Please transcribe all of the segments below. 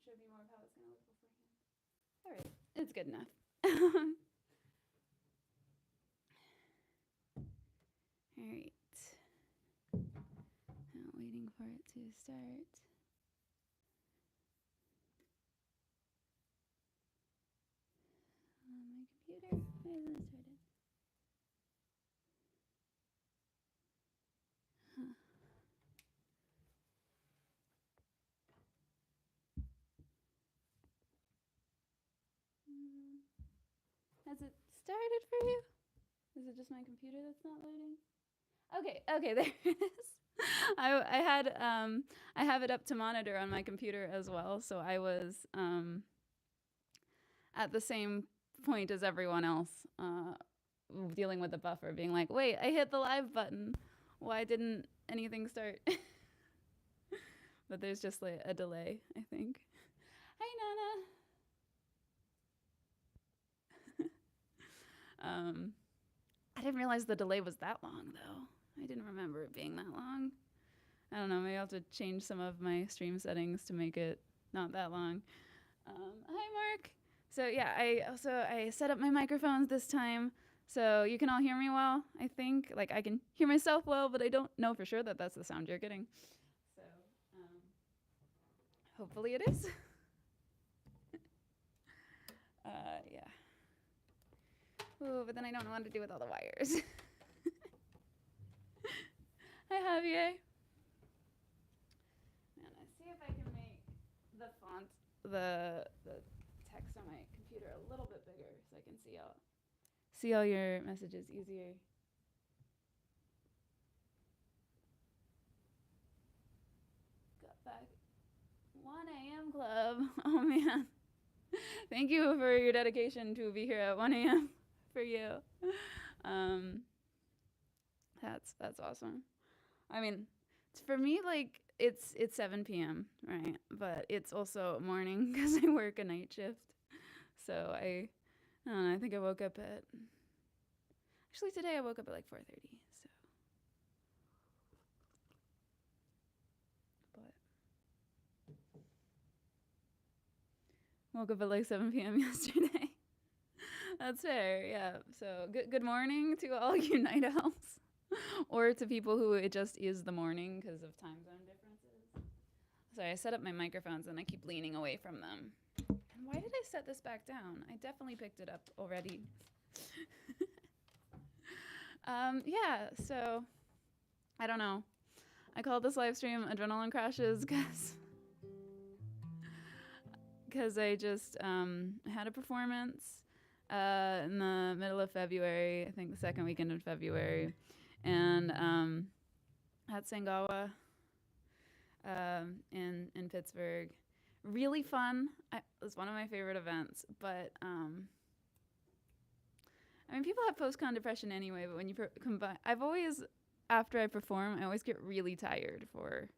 showed me more of how it's going to look beforehand. All right, it's good enough. All right. Now waiting for it to start. On my computer, why hasn't it started? Huh. Has it started for you? Is it just my computer that's not loading? Okay, there it is. I have it up to monitor on my computer as well, so I was at the same point as everyone else, dealing with the buffer, being like, wait, I hit the live button. Why didn't anything start? But there's just like a delay, I think. Hi, Nana. I didn't realize the delay was that long, though. I didn't remember it being that long. I don't know, maybe I'll have to change some of my stream settings to make it not that long. Hi, Mark. So yeah, I set up my microphones this time so you can all hear me well, I think. Like, I can hear myself well, but I don't know for sure that that's the sound you're getting. So hopefully it is. Yeah. Ooh, but then I don't know what to do with all the wires. Hi, Javier. Man, I see if I can make the font, the text on my computer a little bit bigger so I can see all your messages easier. Got back 1 a.m. club. Oh man. Thank you for your dedication to be here at 1 a.m. for you. That's awesome. I mean, for me, like, it's 7 p.m., right? But it's also morning because I work a night shift. So I don't know, I think I woke up at, actually today I woke up at like 4:30, so. But woke up at like 7 p.m. yesterday. That's fair, yeah. So good morning to all you night owls. Or to people who it just is the morning because of time zone differences. Sorry, I set up my microphones and I keep leaning away from them. And why did I set this back down? I definitely picked it up already. Yeah, so I don't know. I called this live stream Adrenaline Crashes because I just had a performance in the middle of February, I think the second weekend of February, and at Sangawa in Pittsburgh. Really fun. It was one of my favorite events, but I mean, people have post-con depression anyway, but when you combine, I've always, after I perform, I always get really tired for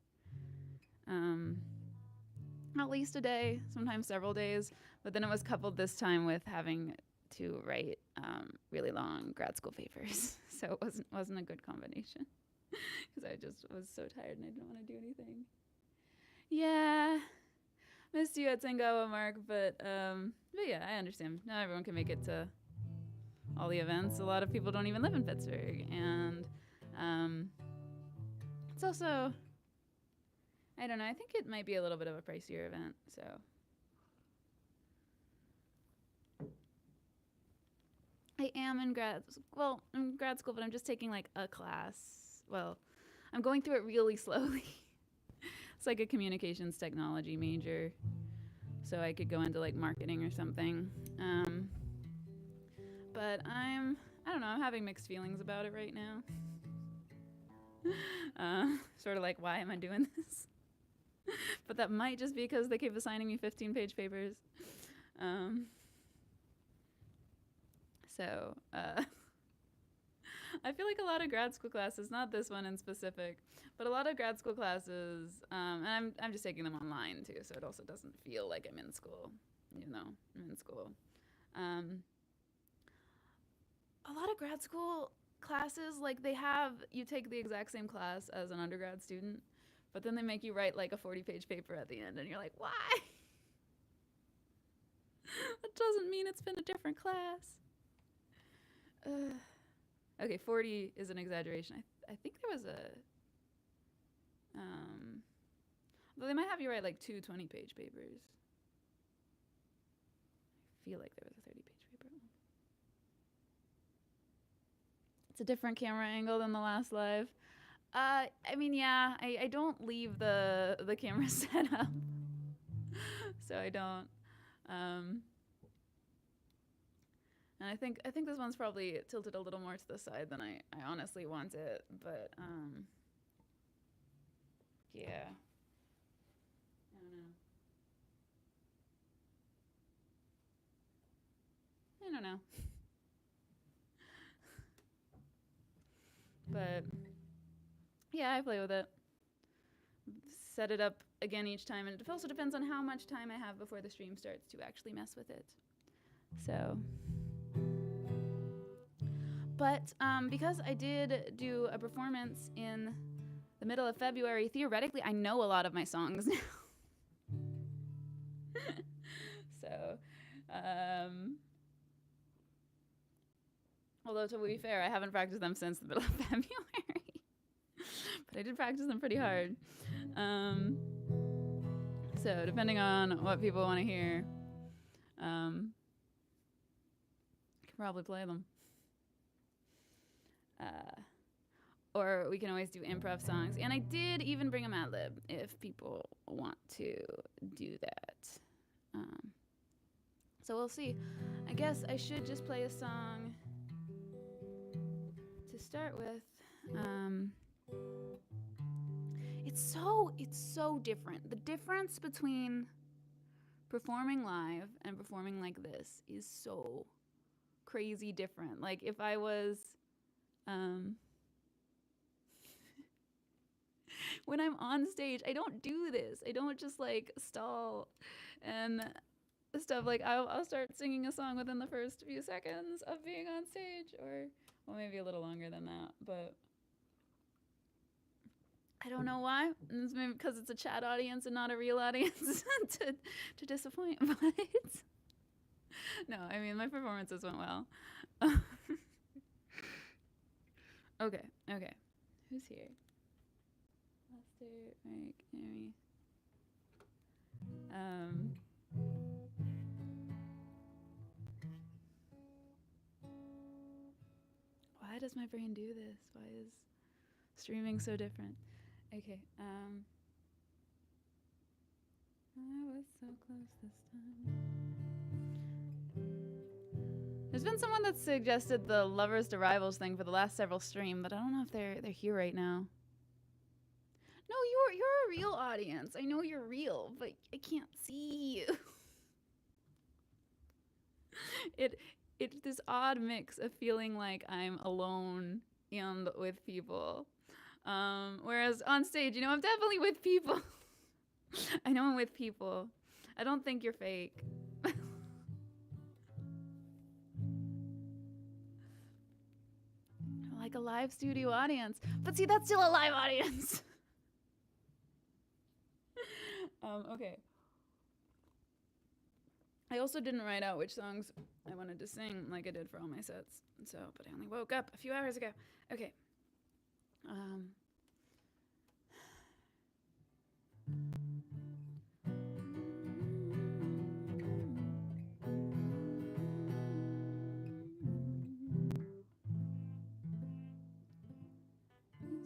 at least a day, sometimes several days, but then it was coupled this time with having to write really long grad school papers, so it wasn't a good combination because I just was so tired and I didn't want to do anything. Yeah, missed you at Sangawa, Mark, but yeah, I understand. Not everyone can make it to all the events. A lot of people don't even live in Pittsburgh, and it's also, I don't know, I think it might be a little bit of a pricier event, so. I am in grad school, but I'm just taking like a class. Well, I'm going through it really slowly. It's like a communications technology major, so I could go into like marketing or something. But I don't know, I'm having mixed feelings about it right now. Sort of like, why am I doing this? But that might just be because they keep assigning me 15-page papers. So I feel like a lot of grad school classes, not this one in specific, but a lot of grad school classes, and I'm just taking them online too, so it also doesn't feel like I'm in school, even though I'm in school. A lot of grad school classes, like you take the exact same class as an undergrad student, but then they make you write like a 40-page paper at the end, and you're like, why? That doesn't mean it's been a different class. Okay, 40 is an exaggeration. I think there was a, though they might have you write like two 20-page papers. I feel like there was a 30-page paper. It's a different camera angle than the last live. I mean, yeah, I don't leave the camera set up, so I don't. And I think this one's probably tilted a little more to the side than I honestly want it, but yeah. I don't know. But yeah, I play with it. Set it up again each time, and it also depends on how much time I have before the stream starts to actually mess with it. So, but because I did do a performance in the middle of February, theoretically I know a lot of my songs now. So, although to be fair, I haven't practiced them since the middle of February. But I did practice them pretty hard. So depending on what people want to hear, I can probably play them. Or we can always do improv songs. And I did even bring a Madlib if people want to do that. So we'll see. I guess I should just play a song to start with. It's so different. The difference between performing live and performing like this is so crazy different. Like if I was, when I'm on stage, I don't do this. I don't just like stall and stuff. Like I'll start singing a song within the first few seconds of being on stage, or well, maybe a little longer than that, but I don't know why. It's maybe because it's a chat audience and not a real audience to disappoint, but no, I mean, my performances went well. Okay. Who's here? Lester, Mike, Amy. Why does my brain do this? Why is streaming so different? Okay, I was so close this time. There's been someone that suggested the Lovers to Rivals thing for the last several streams, but I don't know if they're here right now. No, you're a real audience. I know you're real, but I can't see you. It's this odd mix of feeling like I'm alone and with people. Whereas on stage, you know, I'm definitely with people. I know I'm with people. I don't think you're fake. Like a live studio audience. But see, that's still a live audience. Okay. I also didn't write out which songs I wanted to sing like I did for all my sets. So, but I only woke up a few hours ago. Okay.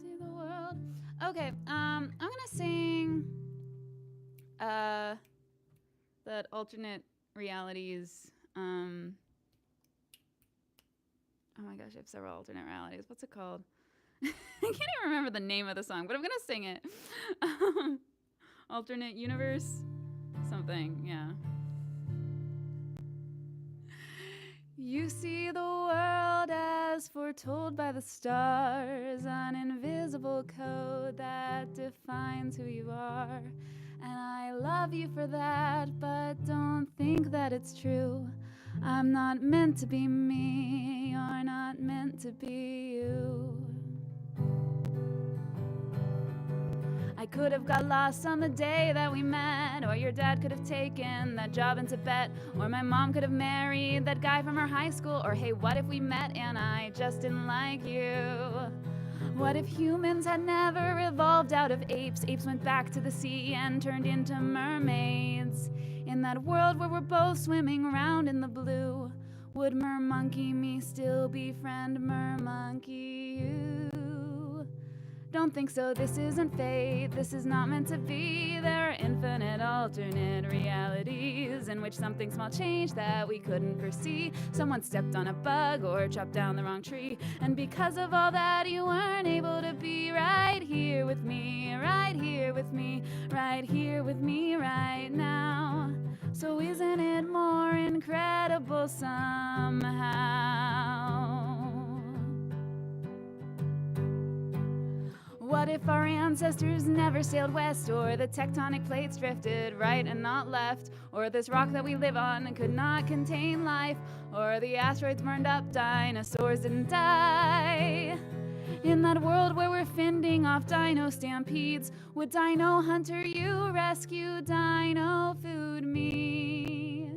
See the world. Okay, I'm gonna sing that alternate realities. Oh my gosh, I have several alternate realities. What's it called? I can't even remember the name of the song, but I'm gonna sing it. Alternate universe? Something, yeah. You see the world as foretold by the stars, an invisible code that defines who you are. And I love you for that, but don't think that it's true. I'm not meant to be me, you're not meant to be you. I could have got lost on the day that we met, or your dad could have taken that job in Tibet, or my mom could have married that guy from her high school, or hey, what if we met and I just didn't like you? What if humans had never evolved out of apes? Apes went back to the sea and turned into mermaids. In that world where we're both swimming around in the blue, would mermonkey me still befriend mermonkey you? Don't think so, this isn't fate, this is not meant to be. There are infinite alternate realities in which something small changed that we couldn't foresee. Someone stepped on a bug or chopped down the wrong tree, and because of all that you weren't able to be right here with me, right here with me, right here with me right now. So isn't it more incredible somehow? What if our ancestors never sailed west, or the tectonic plates drifted right and not left, or this rock that we live on could not contain life, or the asteroids burned up, dinosaurs didn't die? In that world where we're fending off dino stampedes, would Dino Hunter you rescue, Dino food me?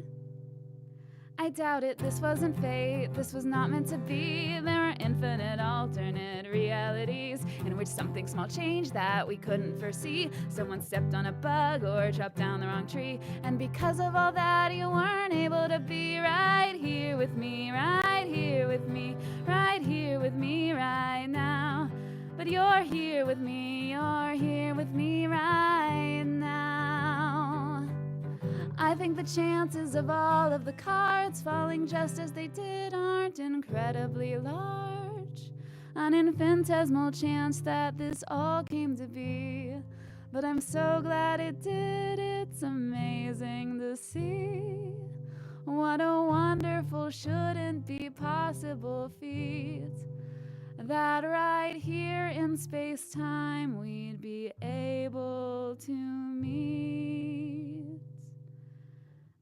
I doubt it, this wasn't fate, this was not meant to be. There are infinite alternate realities in which something small changed that we couldn't foresee. Someone stepped on a bug or chopped down the wrong tree, and because of all that you weren't able to be right here with me, right here with me, right here with me right now. But you're here with me, you're here with me right now. I think the chances of all of the cards falling just as they did aren't incredibly large. An infinitesimal chance that this all came to be. But I'm so glad it did, it's amazing to see. What a wonderful, shouldn't be possible feat. That right here in space-time we'd be able to meet.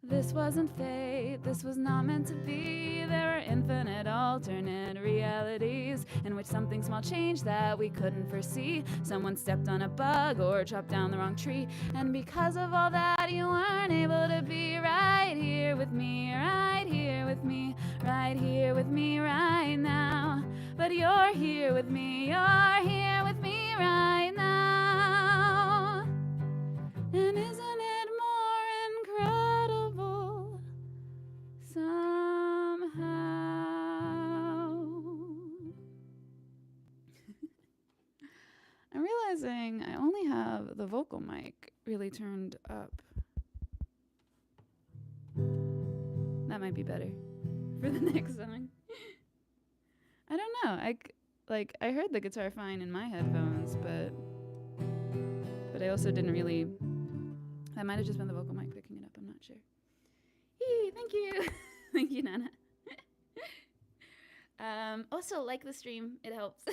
This wasn't fate, this was not meant to be. There are infinite alternate realities in which something small changed that we couldn't foresee. Someone stepped on a bug or chopped down the wrong tree, and because of all that you weren't able to be right here with me, right here with me, right here with me right now. But you're here with me, you're here with me right now. And isn't it more incredible somehow? I'm realizing I only have the vocal mic really turned up. That might be better for the next song. I don't know. I heard the guitar fine in my headphones, but I also didn't really. That might have just been the vocal mic picking it up. I'm not sure. Yee, thank you, thank you, Nana. Also, like the stream, it helps.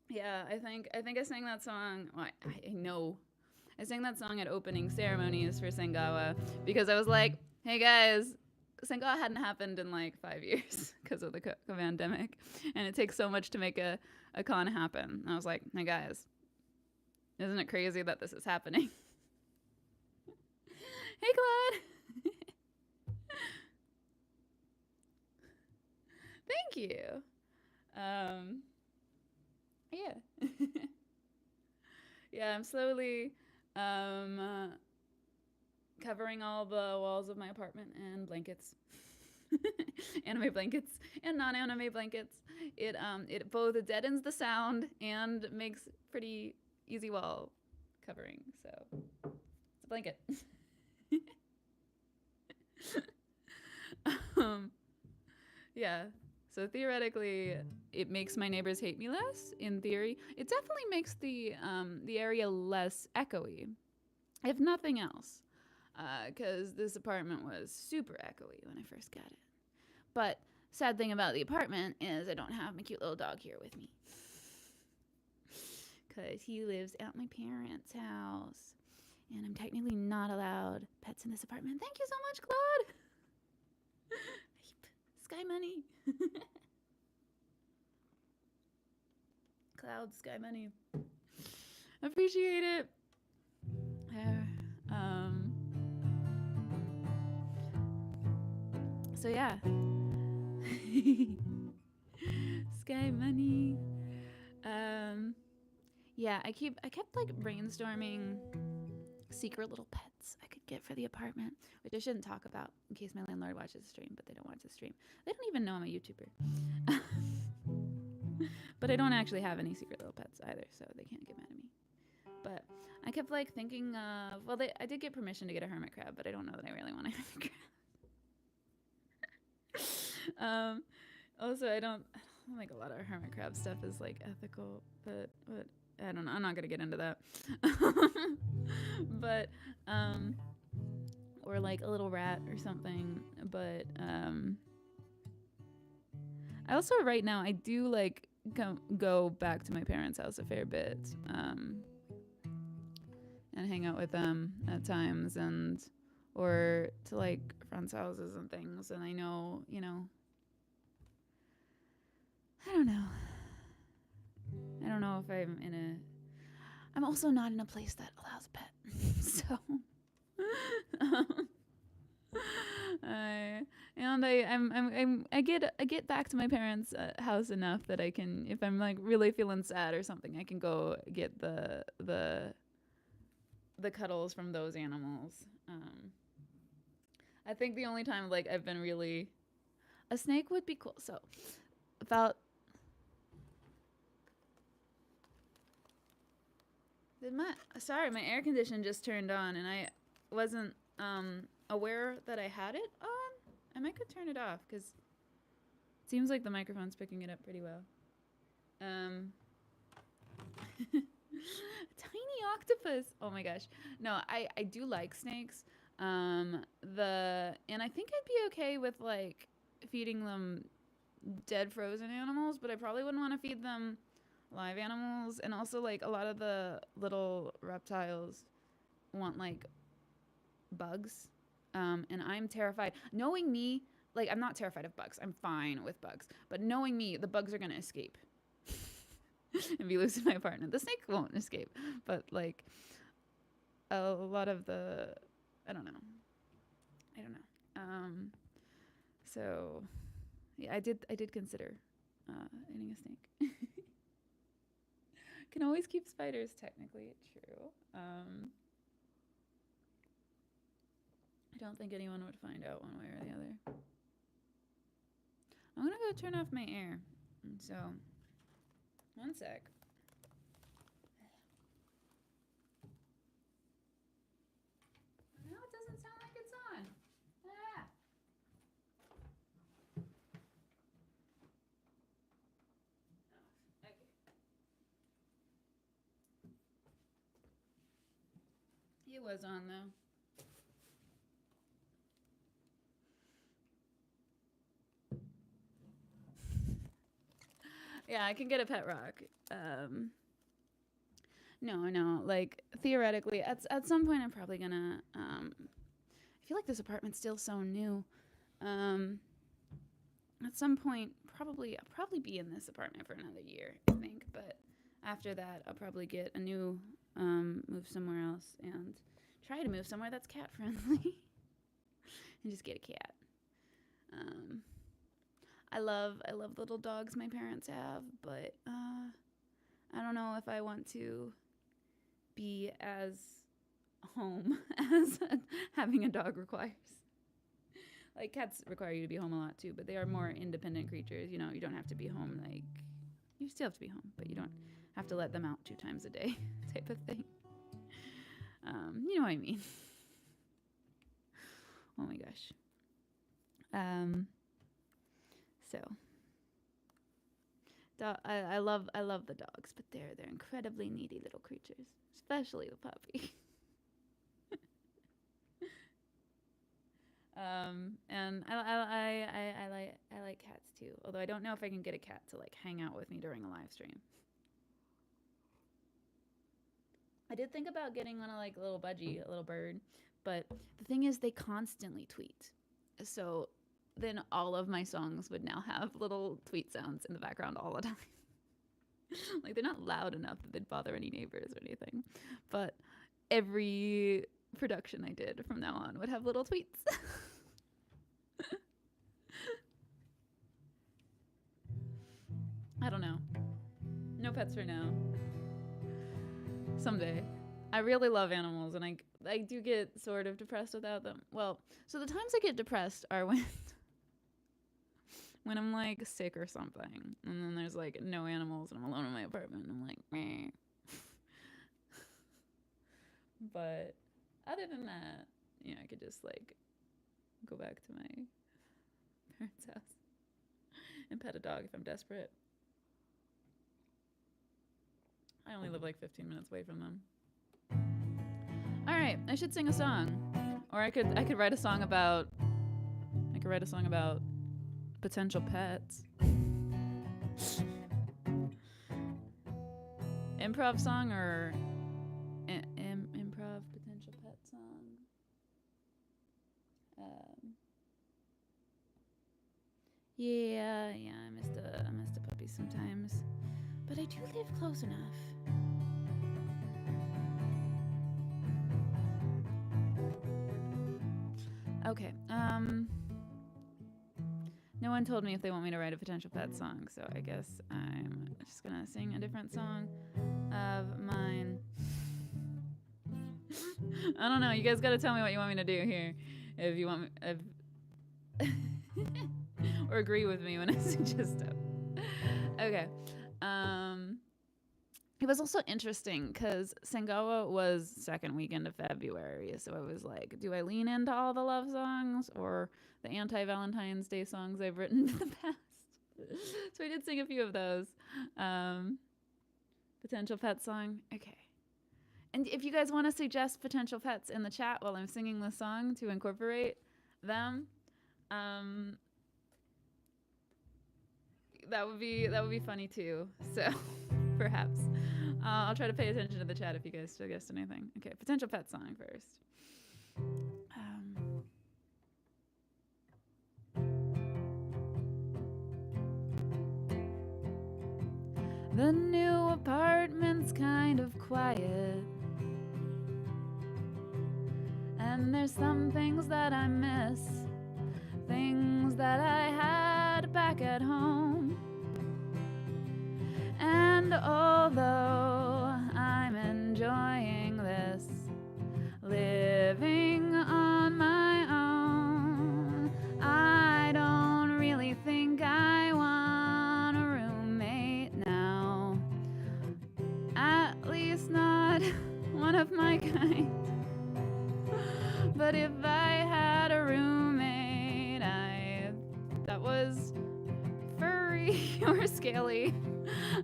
Yeah, I think I sang that song. Well, I know I sang that song at opening ceremonies for Sengawa because I was like, hey guys, Sengawa hadn't happened in like 5 years because of the pandemic, and it takes so much to make a con happen. And I was like, hey guys, isn't it crazy that this is happening? Hey Claude. Thank you. Yeah. Yeah, I'm slowly covering all the walls of my apartment and blankets. Anime blankets and non-anime blankets. It both deadens the sound and makes pretty easy wall covering. So it's a blanket. Yeah. So theoretically, it makes my neighbors hate me less. In theory, it definitely makes the area less echoey, if nothing else, because this apartment was super echoey when I first got it. But sad thing about the apartment is I don't have my cute little dog here with me, because he lives at my parents' house, and I'm technically not allowed pets in this apartment. Thank you so much, Claude. Sky money. Cloud Sky Money. Appreciate it. So yeah. Sky Money. Yeah, I kept like brainstorming secret little pets I could get for the apartment, which I shouldn't talk about in case my landlord watches the stream, but they don't watch the stream. They don't even know I'm a YouTuber. But I don't actually have any secret little pets either, so they can't get mad at me. But I kept like thinking of, well, I did get permission to get a hermit crab, but I don't know that I really want a hermit crab. Also, I don't like a lot of hermit crab stuff is like ethical, but I don't know. I'm not gonna get into that. But or like a little rat or something. But I also right now I do like go back to my parents' house a fair bit, and hang out with them at times, and or to like friends' houses and things. And I know, you know, I don't know. I don't know if I'm also not in a place that allows a pet. So I get back to my parents' house enough that I can, if I'm like really feeling sad or something, I can go get the cuddles from those animals. I think the only time like I've been really, a snake would be cool. So about my air condition just turned on and I wasn't aware that I had it on. I might could turn it off because it seems like the microphone's picking it up pretty well. Tiny octopus. Oh my gosh. No, I do like snakes. And I think I'd be okay with like feeding them dead frozen animals, but I probably wouldn't want to feed them live animals. And also like a lot of the little reptiles want like bugs, and I'm terrified. Knowing me, like I'm not terrified of bugs, I'm fine with bugs, but knowing me, the bugs are gonna escape and be loose in my apartment. The snake won't escape, but like a lot of the I don't know. So yeah, I did consider eating a snake. Can always keep spiders, technically, true. I don't think anyone would find out one way or the other. I'm gonna go turn off my air. So, one sec. No, it doesn't sound like it's on. Ah. Okay. It was on though. Yeah, I can get a pet rock. No, like theoretically, at some point, I'm probably gonna. I feel like this apartment's still so new. At some point, I'll probably be in this apartment for another year, I think. But after that, I'll probably get a new, move somewhere else and try to move somewhere that's cat friendly, and just get a cat. I love little dogs my parents have, but I don't know if I want to be as home as having a dog requires. Like cats require you to be home a lot too, but they are more independent creatures. You know, you don't have to be home. Like you still have to be home, but you don't have to let them out 2 times a day, type of thing. You know what I mean? Oh my gosh. So I love the dogs, but they're incredibly needy little creatures, especially the puppy. And I like cats too. Although I don't know if I can get a cat to like hang out with me during a live stream. I did think about getting one of like a little budgie, a little bird, but the thing is they constantly tweet. So then all of my songs would now have little tweet sounds in the background all the time. Like, they're not loud enough that they'd bother any neighbors or anything. But every production I did from now on would have little tweets. I don't know. No pets for now. Someday. I really love animals, and I do get sort of depressed without them. Well, so the times I get depressed are when when I'm like sick or something, and then there's like no animals, and I'm alone in my apartment, and I'm like, meh. But other than that, you know, I could just like go back to my parents' house and pet a dog if I'm desperate. I only live like 15 minutes away from them. All right, I should sing a song, or I could write a song about potential pets. Improv song or improv potential pet song. Yeah, I missed a puppy sometimes, but I do live close enough. Okay. No one told me if they want me to write a potential pet song, so I guess I'm just gonna sing a different song of mine. I don't know. You guys gotta tell me what you want me to do here. If you want me, or agree with me when I suggest stuff. Okay. It was also interesting because Sangawa was second weekend of February, so I was like, do I lean into all the love songs or the anti-Valentine's Day songs I've written in the past? So I did sing a few of those. Potential pet song. Okay. And if you guys want to suggest potential pets in the chat while I'm singing the song to incorporate them, that would be funny too. So perhaps I'll try to pay attention to the chat if you guys suggest anything. Okay, potential pet song first. The new apartment's kind of quiet, and there's some things that I miss, things that I had back at home. And although I'm enjoying this, living on my own, I don't really think I want a roommate now. At least not one of my kind. But if I had a roommate that was furry or scaly,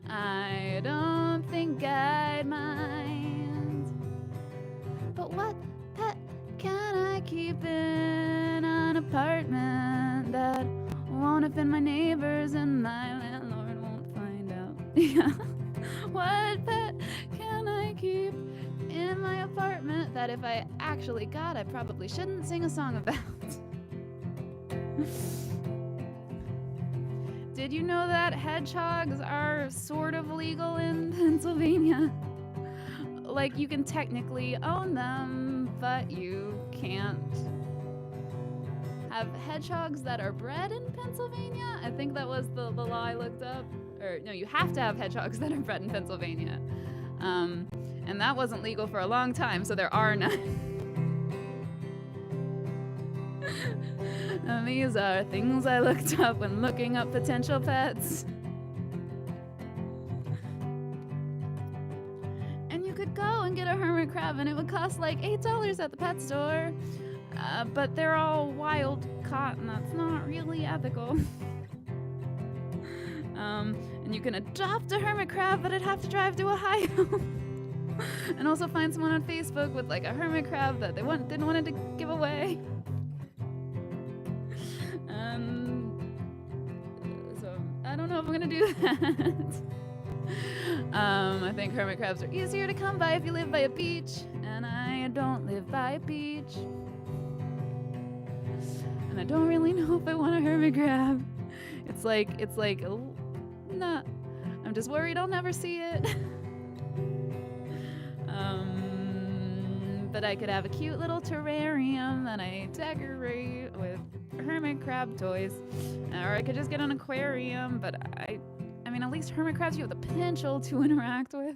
I don't think I'd mind. But what pet can I keep in an apartment that won't offend my neighbors and my landlord won't find out? Yeah. What pet can I keep in my apartment that if I actually got, I probably shouldn't sing a song about? Did you know that hedgehogs are sort of legal in Pennsylvania? Like, you can technically own them, but you can't have hedgehogs that are bred in Pennsylvania. I think that was the law I looked up. Or, no, you have to have hedgehogs that are bred in Pennsylvania. And that wasn't legal for a long time, so there are none. And these are things I looked up when looking up potential pets. And you could go and get a hermit crab, and it would cost like $8 at the pet store. But they're all wild caught, and that's not really ethical. And you can adopt a hermit crab, but I'd have to drive to Ohio. And also find someone on Facebook with like a hermit crab that they didn't want to give away. So I don't know if I'm gonna do that. I think hermit crabs are easier to come by if you live by a beach, and I don't live by a beach. And I don't really know if I want a hermit crab. It's like, nah. I'm just worried I'll never see it. But I could have a cute little terrarium that I decorate with hermit crab toys. Or I could just get an aquarium, but I mean, at least hermit crabs you have the potential to interact with.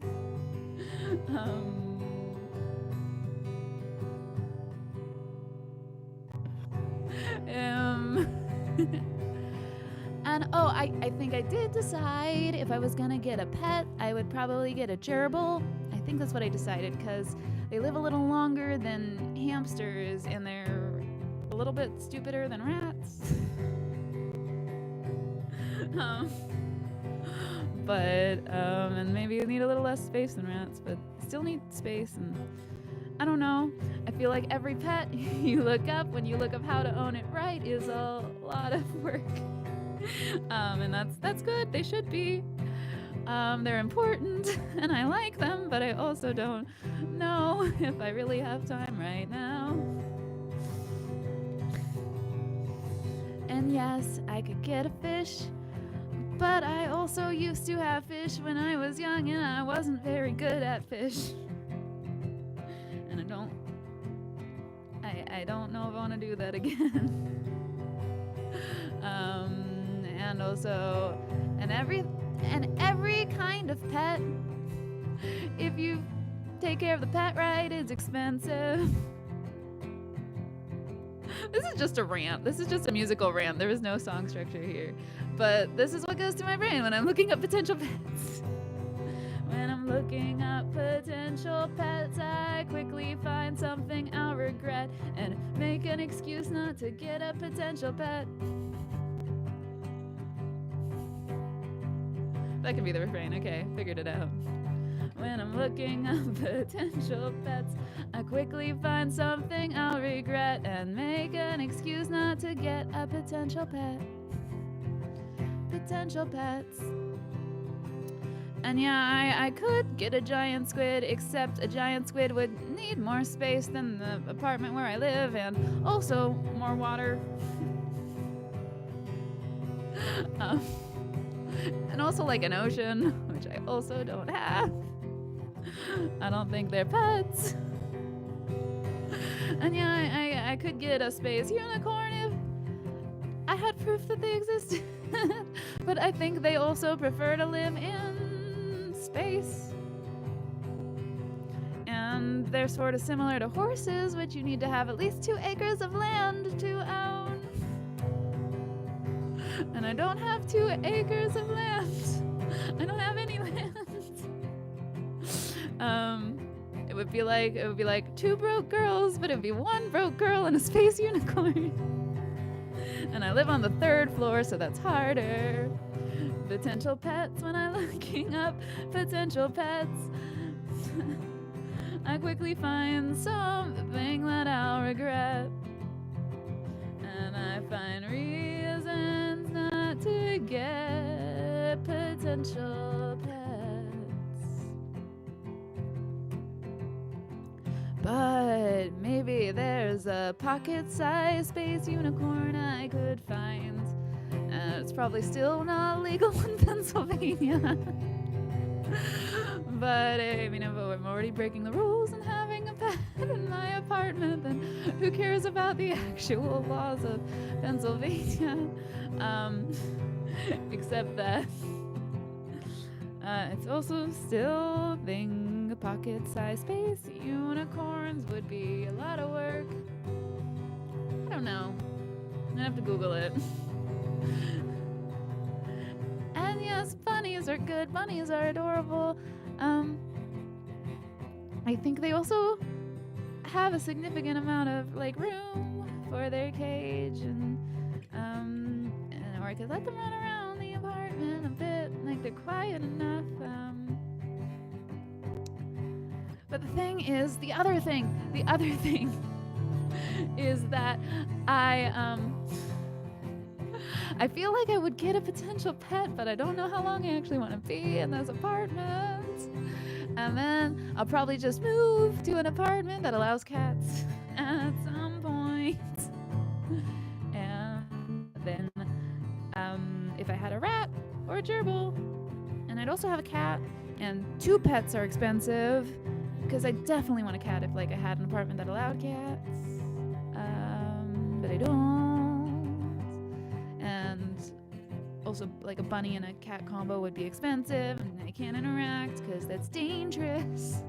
And oh, I think I did decide if I was gonna get a pet, I would probably get a gerbil. I think that's what I decided, because they live a little longer than hamsters and they're a little bit stupider than rats. And maybe you need a little less space than rats, but still need space. And I don't know. I feel like every pet you look up when you look up how to own it right is a lot of work. And that's good. They should be. They're important and I like them, but I also don't know if I really have time right now. And yes, I could get a fish, but I also used to have fish when I was young and I wasn't very good at fish. And I don't know if I want to do that again. And also, every kind of pet, if you take care of the pet right, is expensive. This is just a rant. This is just a musical rant. There is no song structure here. But this is what goes to my brain when I'm looking up potential pets. When I'm looking up potential pets, I quickly find something I'll regret and make an excuse not to get a potential pet. That could be the refrain. Okay, figured it out. When I'm looking up potential pets, I quickly find something I'll regret and make an excuse not to get a potential pet. Potential pets. And yeah, I could get a giant squid, except a giant squid would need more space than the apartment where I live and also more water. And also like an ocean, which I also don't have. I don't think they're pets. And yeah, I could get a space unicorn if I had proof that they existed. But I think they also prefer to live in space. And they're sort of similar to horses, which you need to have at least 2 acres of land to own. And I don't have 2 acres of land. I don't have any land. It would be like 2 broke girls, but it would be 1 broke girl and a space unicorn. And I live on the 3rd floor, so that's harder. Potential pets when I'm looking up potential pets. I quickly find something that I'll regret. And I find reasons not to get potential pets. But maybe there's a pocket-sized space unicorn I could find. It's probably still not legal in Pennsylvania. But I mean, if I'm already breaking the rules and having a pet in my apartment, then who cares about the actual laws of Pennsylvania? Except that it's also still a thing. A pocket-sized space unicorns would be a lot of work. I don't know. I'm gonna have to Google it. And yes, bunnies are good. Bunnies are adorable. I think they also have a significant amount of like room for their cage, and or I could let them run around the apartment a bit. Like they're quiet enough. But the other thing is that I feel like I would get a potential pet, but I don't know how long I actually want to be in this apartment. And then I'll probably just move to an apartment that allows cats at some point. And then if I had a rat or a gerbil and I'd also have a cat, and 2 pets are expensive because I definitely want a cat if like I had an apartment that allowed cats, but I don't. And also like a bunny and a cat combo would be expensive, and I can't interact because that's dangerous.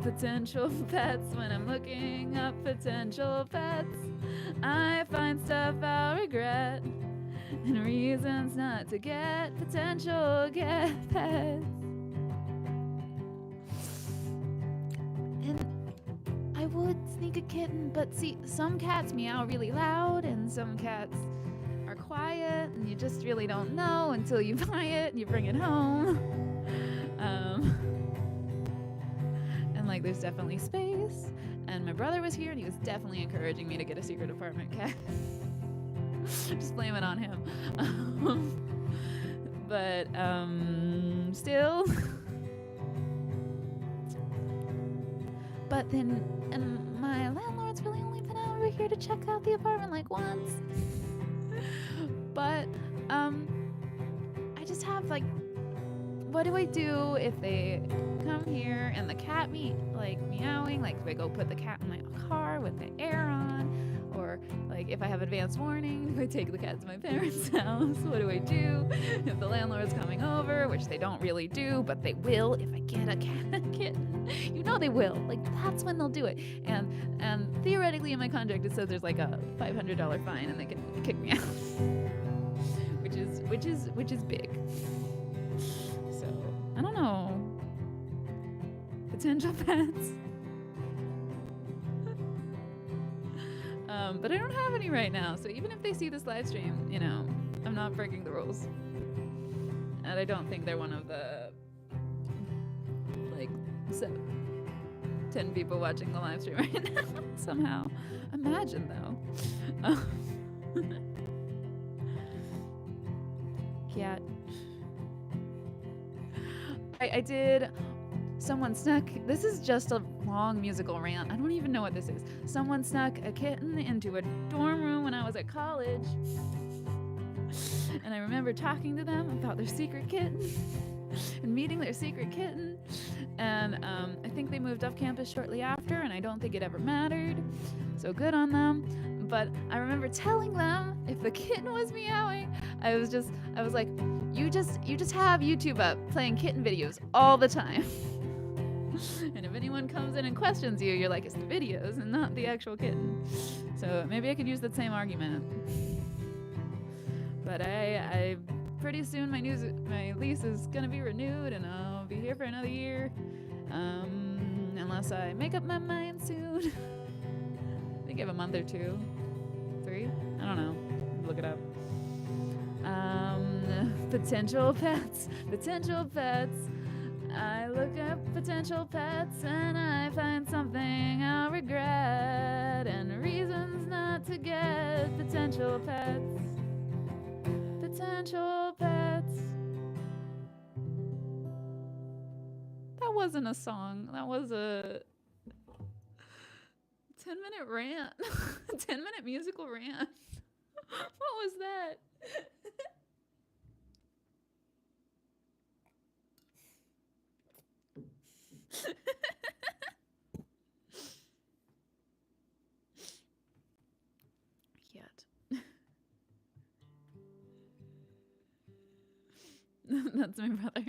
Potential pets. When I'm looking up potential pets, I find stuff I'll regret and reasons not to get potential pets. And I would sneak a kitten, but see, some cats meow really loud and some cats are quiet, and you just really don't know until you buy it and you bring it home. And like there's definitely space, and my brother was here and he was definitely encouraging me to get a secret apartment cat. Just blame it on him. But still. But then, and my landlord's really only been over here to check out the apartment like once. But I just have like, what do I do if they come here and the cat meowing? Like, do I go put the cat in my car with the air on? Or like, if I have advance warning, do I take the cat to my parents' house? What do I do if the landlord's coming over? Which they don't really do, but they will if I get a kitten. You know they will. Like, that's when they'll do it. And theoretically in my contract it says there's like a $500 fine and they can kick me out. which is big. So, I don't know. Potential pets. But I don't have any right now, so even if they see this live stream, you know, I'm not breaking the rules. And I don't think they're one of the, like, 10 people watching the live stream right now, somehow. Imagine, though. Cat. I did... Someone snuck, this is just a long musical rant. I don't even know what this is. Someone snuck a kitten into a dorm room when I was at college. And I remember talking to them about their secret kitten and meeting their secret kitten. And I think they moved off campus shortly after, and I don't think it ever mattered. So good on them. But I remember telling them if the kitten was meowing, I was like, you just have YouTube up playing kitten videos all the time. And if anyone comes in and questions you, you're like, it's the videos and not the actual kitten. So maybe I could use that same argument. But I pretty soon my lease is gonna be renewed and I'll be here for another year. Unless I make up my mind soon. I think I have a month or 2. 3? I don't know. Look it up. Potential pets. I look up potential pets and I find something I'll regret and reasons not to get potential pets. Potential pets. That wasn't a song. That was a 10-minute rant. 10-minute musical rant. What was that? Yet. That's my brother.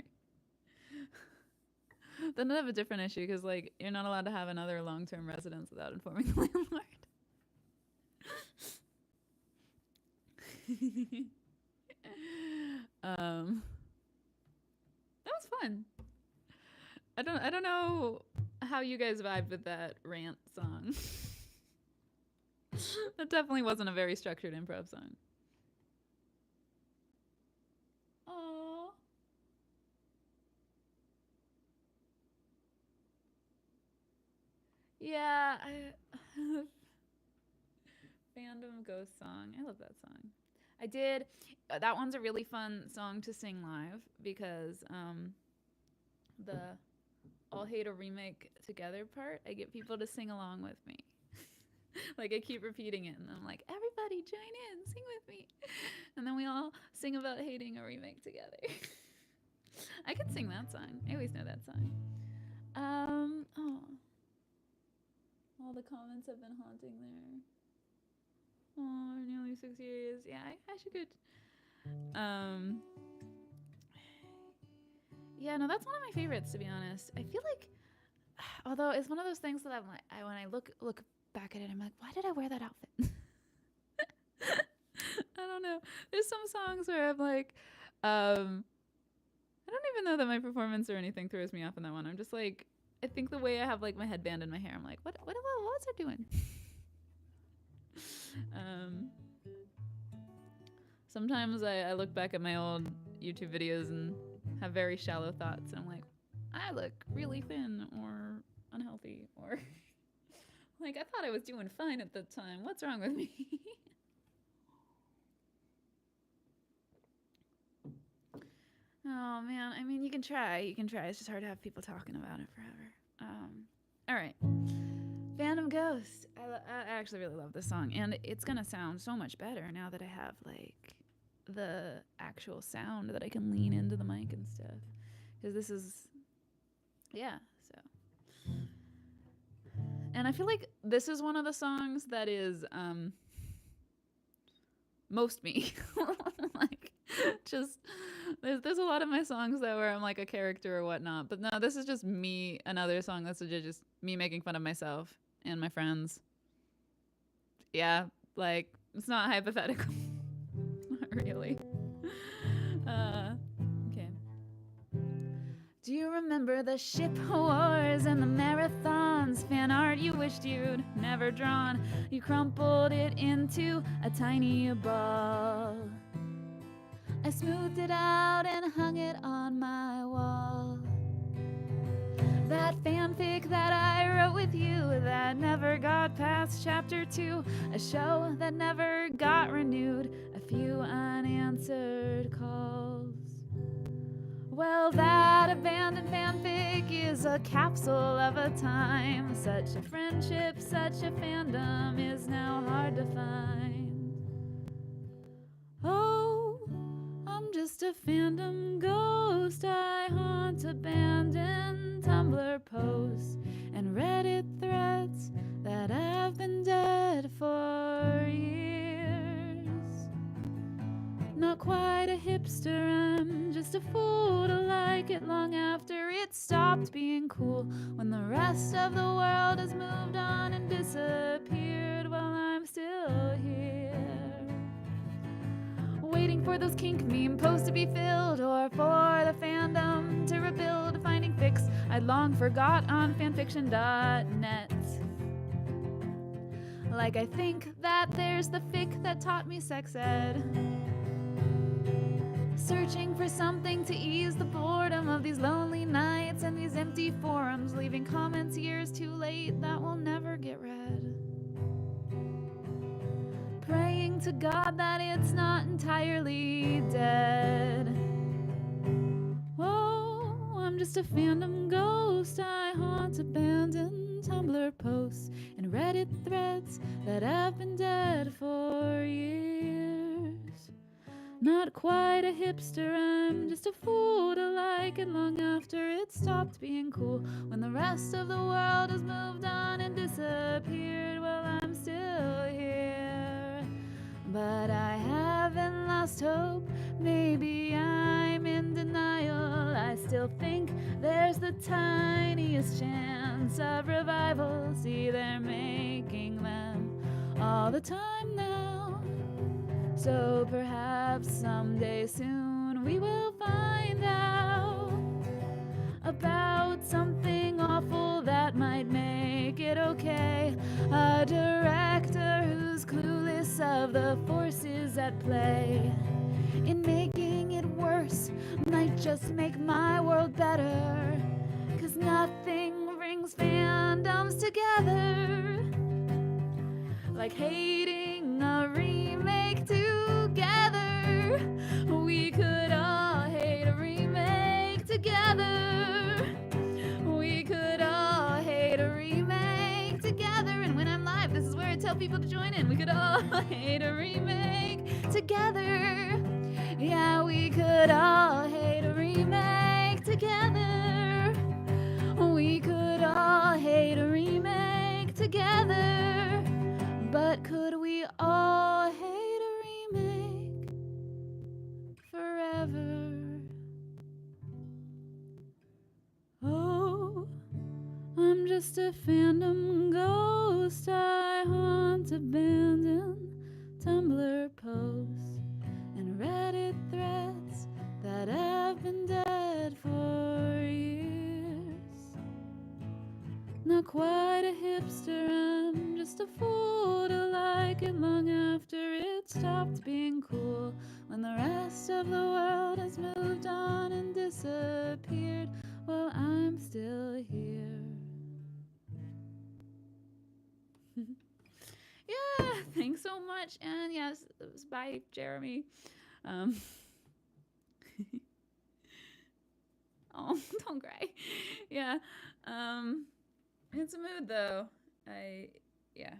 Then I have a different issue because, like, you're not allowed to have another long-term residence without informing the landlord. That was fun. I don't know how you guys vibed with that rant song. That definitely wasn't a very structured improv song. Aww. Yeah, Fandom Ghost song. I love that song. I did. That one's a really fun song to sing live because the All Hate a Remake Together part, I get people to sing along with me. Like I keep repeating it, and I'm like, everybody join in, sing with me. And then we all sing about hating a remake together. I could sing that song. I always know that song. Oh. All the comments have been haunting there. Oh, nearly 6 years. Yeah, I should go. Yeah, no, that's one of my favorites, to be honest. I feel like, although it's one of those things that I'm like, when I look back at it, I'm like, why did I wear that outfit? I don't know. There's some songs where I'm like, I don't even know that my performance or anything throws me off in that one. I'm just like, I think the way I have like my headband in my hair, I'm like, what was I doing? Sometimes I look back at my old YouTube videos and have very shallow thoughts. And I'm like, I look really thin or unhealthy, or like I thought I was doing fine at the time. What's wrong with me? Oh man, I mean, you can try. It's just hard to have people talking about it forever. All right. Phantom Ghost. I actually really love this song, and it's gonna sound so much better now that I have like the actual sound that I can lean into the mic and stuff. Because this is, yeah. So, and I feel like this is one of the songs that is most me. Like, just there's a lot of my songs that where I'm like a character or whatnot, but no, this is just me. Another song that's legit just me making fun of myself and my friends. Yeah, like it's not hypothetical. Not really. Okay. Do you remember the ship wars and the marathons? Fan art you wished you'd never drawn. You crumpled it into a tiny ball. I smoothed it out and hung it on my wall. That fanfic that I wrote with you that never got past chapter 2, a show that never got renewed, a few unanswered calls. Well, that abandoned fanfic is a capsule of a time. Such a friendship, such a fandom is now hard to find. Oh, I'm just a fandom ghost. I haunt abandoned Tumblr posts and Reddit threads that have been dead for years. Not quite a hipster, I'm just a fool to like it long after it stopped being cool. When the rest of the world has moved on and disappeared while I'm still here. Waiting for those kink meme posts to be filled, or for the fandom to rebuild, finding fix I'd long forgot on fanfiction.net. Like I think that there's the fic that taught me sex ed. Searching for something to ease the boredom of these lonely nights and these empty forums, leaving comments years too late that will never get read. Praying to God that it's not entirely dead. Oh, I'm just a fandom ghost. I haunt abandoned Tumblr posts and Reddit threads that have been dead for years. Not quite a hipster, I'm just a fool to like it long after it stopped being cool. When the rest of the world has moved on and disappeared while I'm still here. But I haven't lost hope, maybe I'm in denial. I still think there's the tiniest chance of revival. See, they're making them all the time now. So perhaps someday soon we will find out about something awful that might make it okay. A director who's clueless of the forces at play. In making it worse might just make my world better. 'Cause nothing brings fandoms together like hating a remake together. We could all hate a remake together. We could all hate a remake together. And when I'm live, this is where it tell people to join in. We could all hate a remake together. Yeah, we could all hate a remake together. We could all hate a remake together. But could we all hate a remake forever? Oh, I'm just a fandom ghost. I haunt abandoned Tumblr posts and Reddit threads that have been dead for years. Not quite a hipster, I'm just a fool to like it long after it stopped being cool. When the rest of the world has moved on and disappeared, well, I'm still here. Yeah, thanks so much. And yes, it was by Jeremy. Oh, don't cry. Yeah. It's a mood though. Yeah.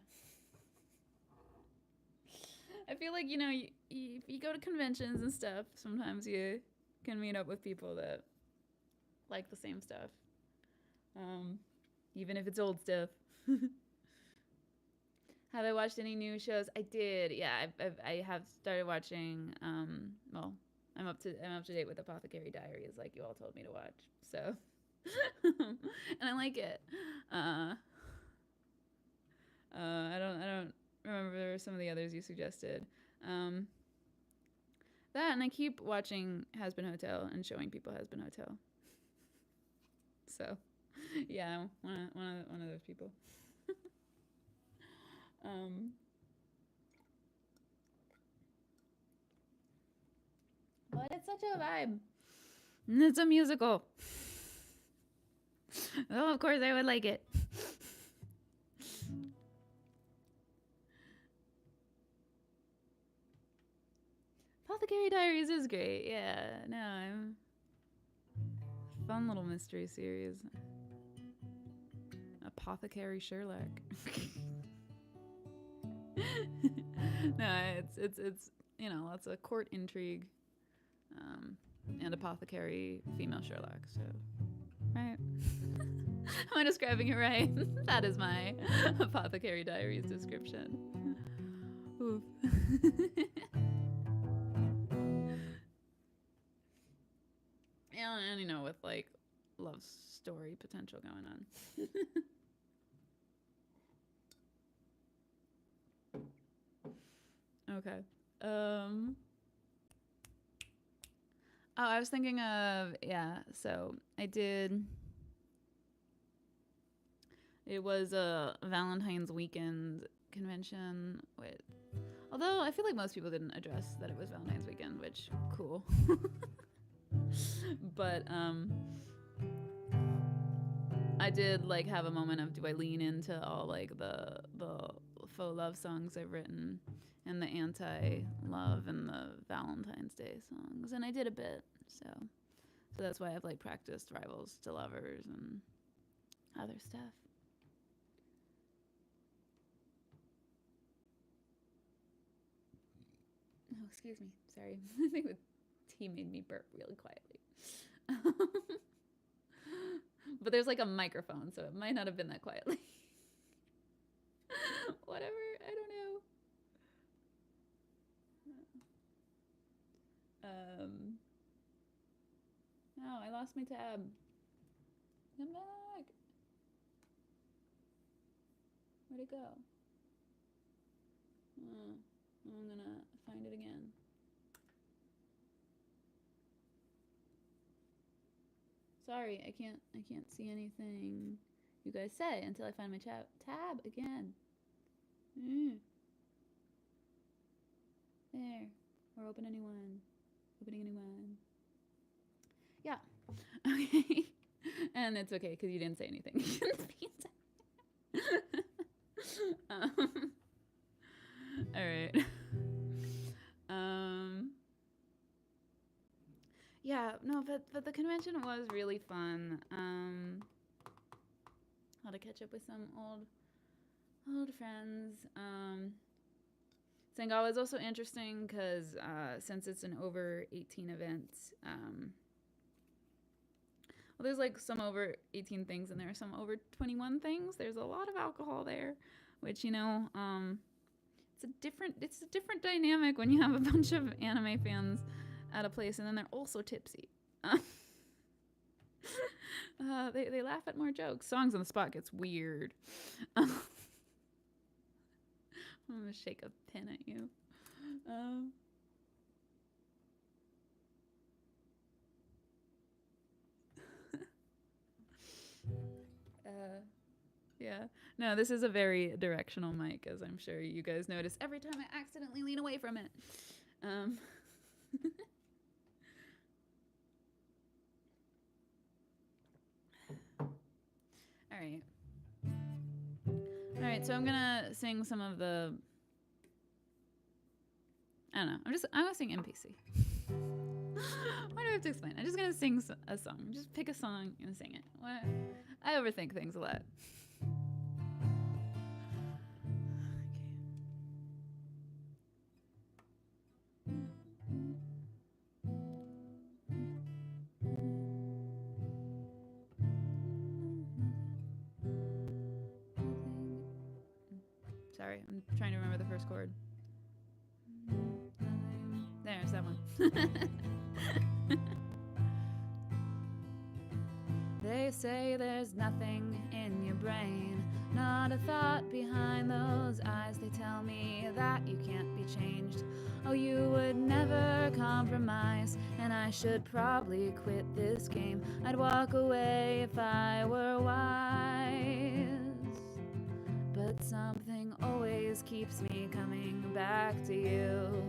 I feel like, if you go to conventions and stuff, sometimes you can meet up with people that like the same stuff. Even if it's old stuff. Have I watched any new shows? I did. Yeah, I have started watching. Well, I'm up to date with Apothecary Diaries, like you all told me to watch. So, and I like it. I don't remember some of the others you suggested. That, and I keep watching Has Been Hotel and showing people Has Been Hotel. So, yeah, one of those people. But it's such a vibe. It's a musical. Oh, of course I would like it. Apothecary Diaries is great. Yeah, no, I'm fun little mystery series. Apothecary Sherlock. No, it's lots of court intrigue, and apothecary female Sherlock. So, right? Am I describing it right? That is my Apothecary Diaries description. Oof. And with like love story potential going on. Okay. Oh, I was thinking of, so I did. It was a Valentine's weekend convention although I feel like most people didn't address that it was Valentine's weekend, which cool. But I did like have a moment of, do I lean into all like the faux love songs I've written and the anti-love and the Valentine's Day songs, and I did a bit, so that's why I've like practiced Rivals to Lovers and other stuff. Oh, excuse me, sorry. I think the tea made me burp really quietly. But there's like a microphone, so it might not have been that quietly. Whatever, I don't know. Oh, I lost my tab. Come back. Where'd it go? Oh, I'm gonna find it again. Sorry, I can't see anything you guys say until I find my tab again. There. Or open anyone. Opening anyone. Yeah. Okay. And it's okay because you didn't say anything. All right. Yeah, no, but the convention was really fun. How to catch up with some Old friends. Sengal is also interesting because since it's an over 18 event, well, there's like some over 18 things and there are some over 21 things. There's a lot of alcohol there, which, you know, it's a different dynamic when you have a bunch of anime fans at a place and then they're also tipsy. They laugh at more jokes. Songs on the spot gets weird. I'm gonna shake a pin at you. Yeah. No, this is a very directional mic, as I'm sure you guys notice every time I accidentally lean away from it. All right. All right, so I'm gonna sing some of the. I don't know. I'm gonna sing NPC. Why do I have to explain? I'm just gonna sing a song. Just pick a song and sing it. What? I overthink things a lot. Sorry, I'm trying to remember the first chord. There's that one. They say there's nothing in your brain, not a thought behind those eyes. They tell me that you can't be changed. Oh, you would never compromise, and I should probably quit this game. I'd walk away if I were wise, but something always keeps me coming back to you.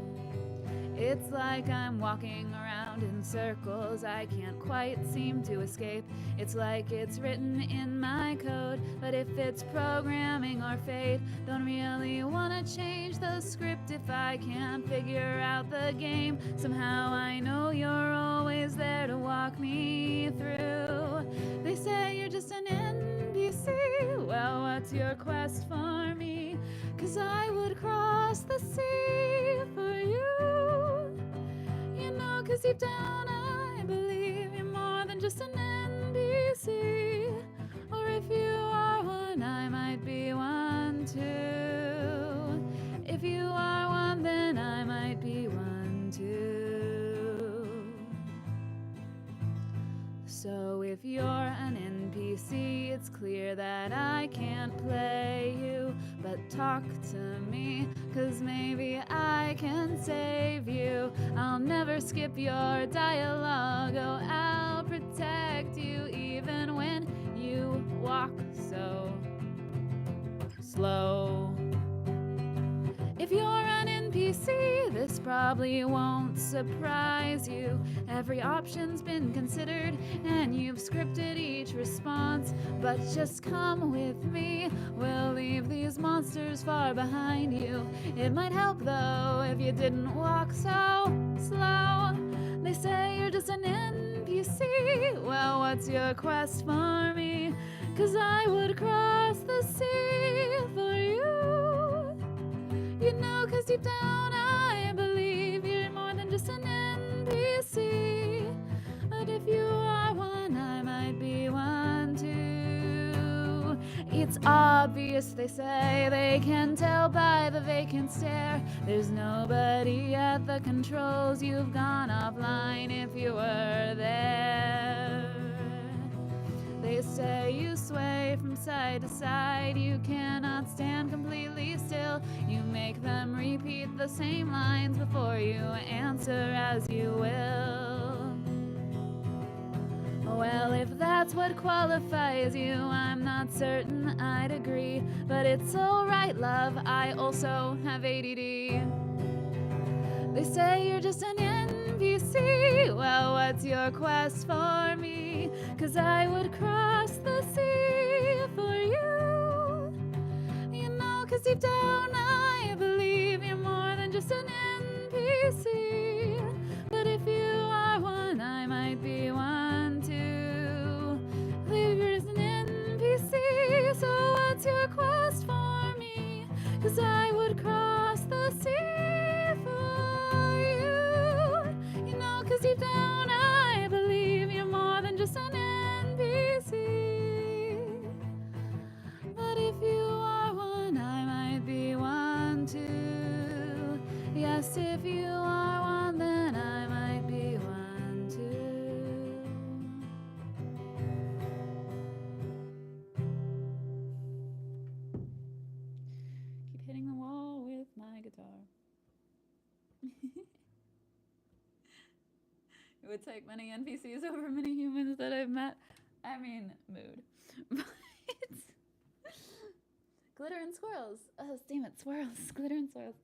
It's like I'm walking around in circles, I can't quite seem to escape. It's like it's written in my code, but if it's programming or fate, don't really wanna change the script if I can't figure out the game. Somehow I know you're always there to walk me through. They say you're just an NPC, well, what's your quest for me? 'Cause I would cross the sea for you. You know, 'cause deep down I believe you're more than just an NPC. Or if you are one, I might be one too. If you are one, then I might be one too. So if you're an NPC, it's clear that I can't play you. But talk to me, 'cause maybe I can save you. I'll never skip your dialogue, oh, I'll protect you even when you walk so slow. If you're an NPC, this probably won't surprise you. Every option's been considered, and you've scripted each response. But just come with me, we'll leave these monsters far behind you. It might help, though, if you didn't walk so slow. They say you're just an NPC, well, what's your quest for me? 'Cause I would cross the sea for you. You know, 'cause deep down I believe you're more than just an NPC. But if you are one, I might be one too. It's obvious, they say, they can tell by the vacant stare. There's nobody at the controls, you've gone offline if you were there. They say you sway from side to side, you cannot stand completely still. You make them repeat the same lines before you answer as you will. Well, if that's what qualifies you, I'm not certain I'd agree. But it's alright, love, I also have ADD. They say you're just an NPC, well, what's your quest for me? 'Cause I would cross the sea for you. You know, 'cause deep down I believe you're more than just an NPC. But if you are one, I might be one too. Believe you're just an NPC, so what's your quest for me? would take many NPCs over many humans that I've met. I mean, mood. But glitter and swirls. Oh, damn it, swirls. Glitter and swirls.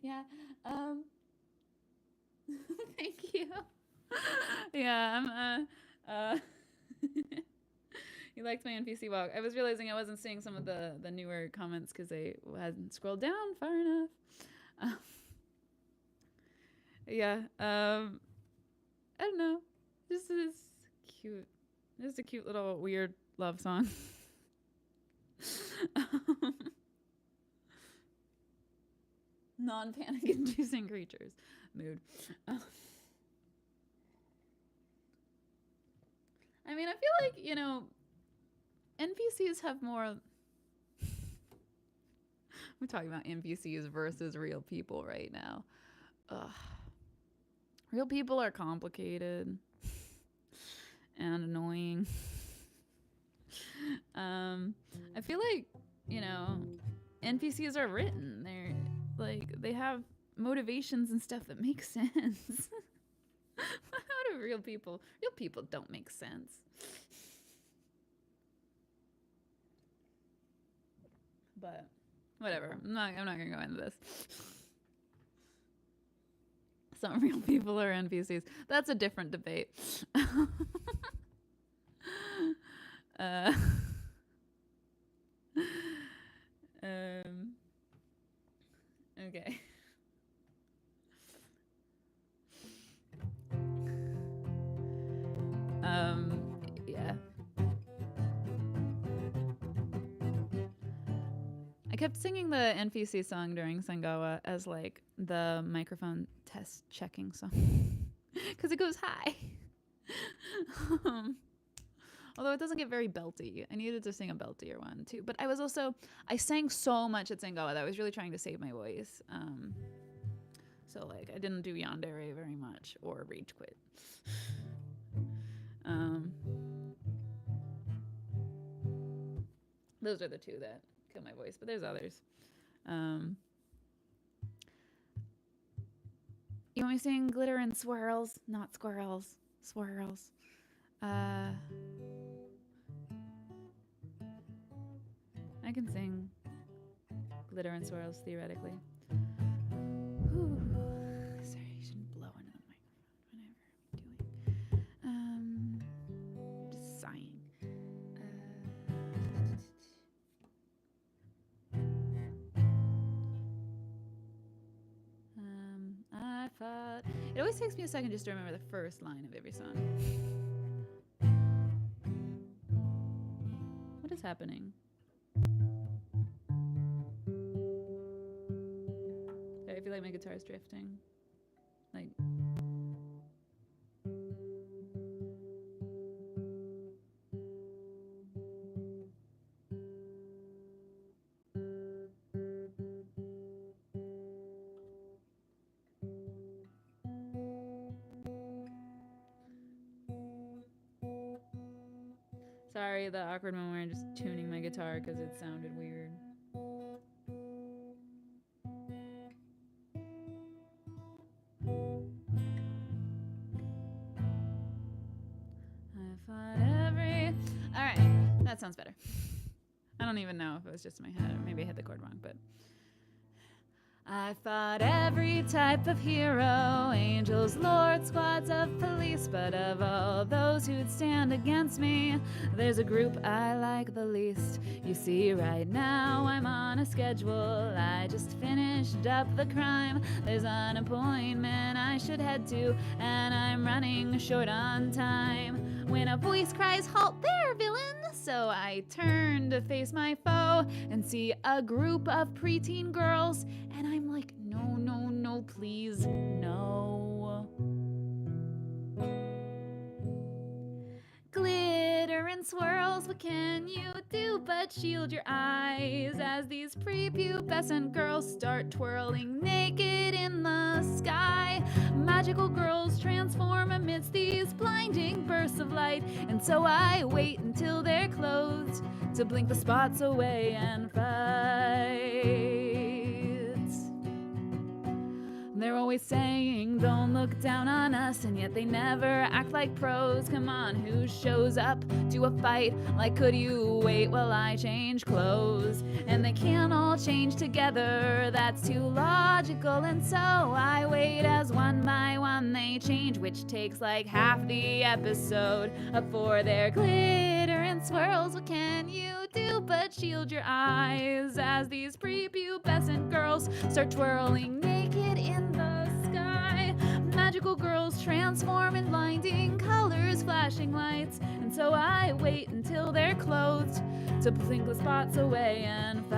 Yeah. Thank you. Yeah, you liked my NPC walk. I was realizing I wasn't seeing some of the newer comments because I hadn't scrolled down far enough. Yeah, I don't know. This is cute. This is a cute little weird love song. Non-panic inducing creatures. Mood. I mean, I feel like, you know, NPCs have more... We're talking about NPCs versus real people right now. Ugh. Real people are complicated and annoying. I feel like, you know, NPCs are written. They're like, they have motivations and stuff that make sense. How do real people don't make sense. But whatever. I'm not gonna go into this. Some real people are NPCs. That's a different debate. Okay. Yeah. I kept singing the NPC song during Sangawa as like the microphone test checking song because it goes high. Although it doesn't get very belty. I needed to sing a beltier one too. But I sang so much at Sangawa that I was really trying to save my voice. So like I didn't do yandere very much or rage quit. Those are the two that kill my voice, but there's others. You want me to sing glitter and swirls? Not squirrels. Swirls. I can sing glitter and swirls theoretically. Whew. Sorry, I shouldn't blow into the microphone whenever I'm doing. Just sighing. I thought it always takes me a second just to remember the first line of every song. What is happening? I feel like my guitar is drifting. Like. Sorry, the awkward moment where I'm just tuning my guitar because it sounded weird. Alright, that sounds better. I don't even know if it was just in my head, or maybe I hit the chord wrong, but... I fought every type of hero, angels, lords, squads of police, but of all those who'd stand against me, there's a group I like the least. You see, right now I'm on a schedule, I just finished up the crime. There's an appointment I should head to, and I'm running short on time. When a voice cries, "Halt there, villain!" So I turn to face my foe and see a group of preteen girls, and I'm like, no, no, no, please, no. Glitter and swirls, what can you do but shield your eyes as these prepubescent girls start twirling naked in the sky? Magical girls transform amidst these blinding bursts of light, and so I wait until they're clothed to blink the spots away and fight. They're always saying, don't look down on us, and yet they never act like pros. Come on, who shows up to a fight? Like, could you wait while I change clothes? And they can't all change together, that's too logical. And so I wait as one by one they change, which takes like half the episode. For their glitter and swirls, what can you do but shield your eyes as these prepubescent girls start twirling naked in the sky? Magical girls transform in blinding colors, flashing lights, and so I wait until they're clothed to blink the spots away and fight.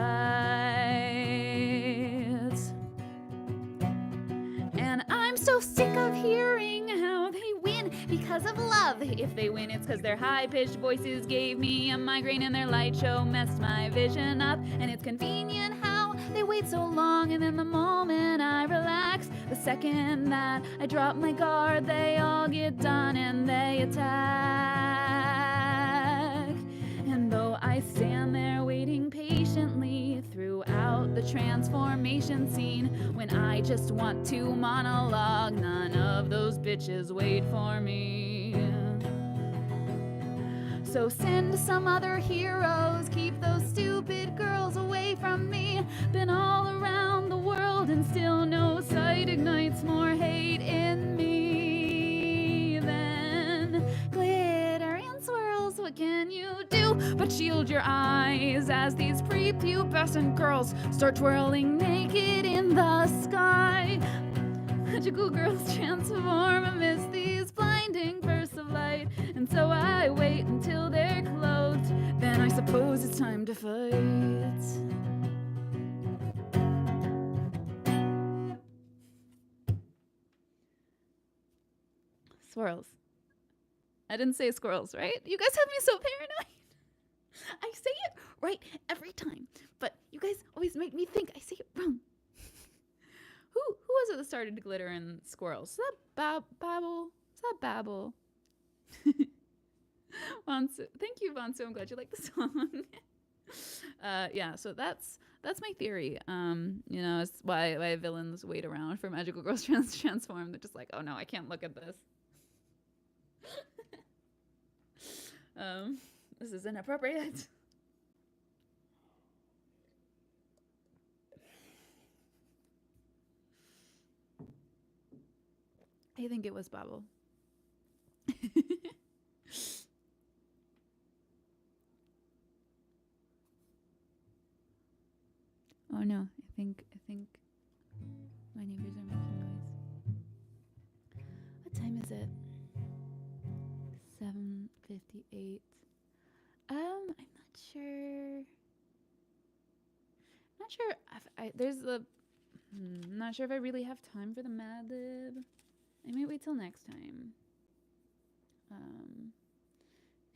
And I'm so sick of hearing how they win because of love. If they win, it's because their high-pitched voices gave me a migraine and their light show messed my vision up. And it's convenient how they wait so long, and then the moment I relax, the second that I drop my guard, they all get done and they attack. And though I stand there waiting patiently throughout the transformation scene, when I just want to monologue, none of those bitches wait for me. So send some other heroes, keep those stupid girls away from me. Been all around the world and still no sight ignites more hate in me than glitter and swirls. What can you do but shield your eyes as these prepubescent girls start twirling naked in the sky? Magical girls transform amidst these blinding bursts of light, and so I wait until they're clothed. Then I suppose it's time to fight. Swirls. I didn't say squirrels, right? You guys have me so paranoid. I say it right every time, but you guys always make me think I say it wrong. Who was it that started to glitter and squirrels? Is that Babel? Is that Babel? Vansu. Thank you, Vansu. I'm glad you like the song. Yeah, so that's my theory. You know, it's why villains wait around for magical girls transform. They're just like, oh no, I can't look at this. This is inappropriate. I think it was Babel. Oh no, I think my neighbors are making noise. What time is it? 7:58. I'm not sure. Not sure if I'm not sure if I really have time for the Madlib. I might wait till next time.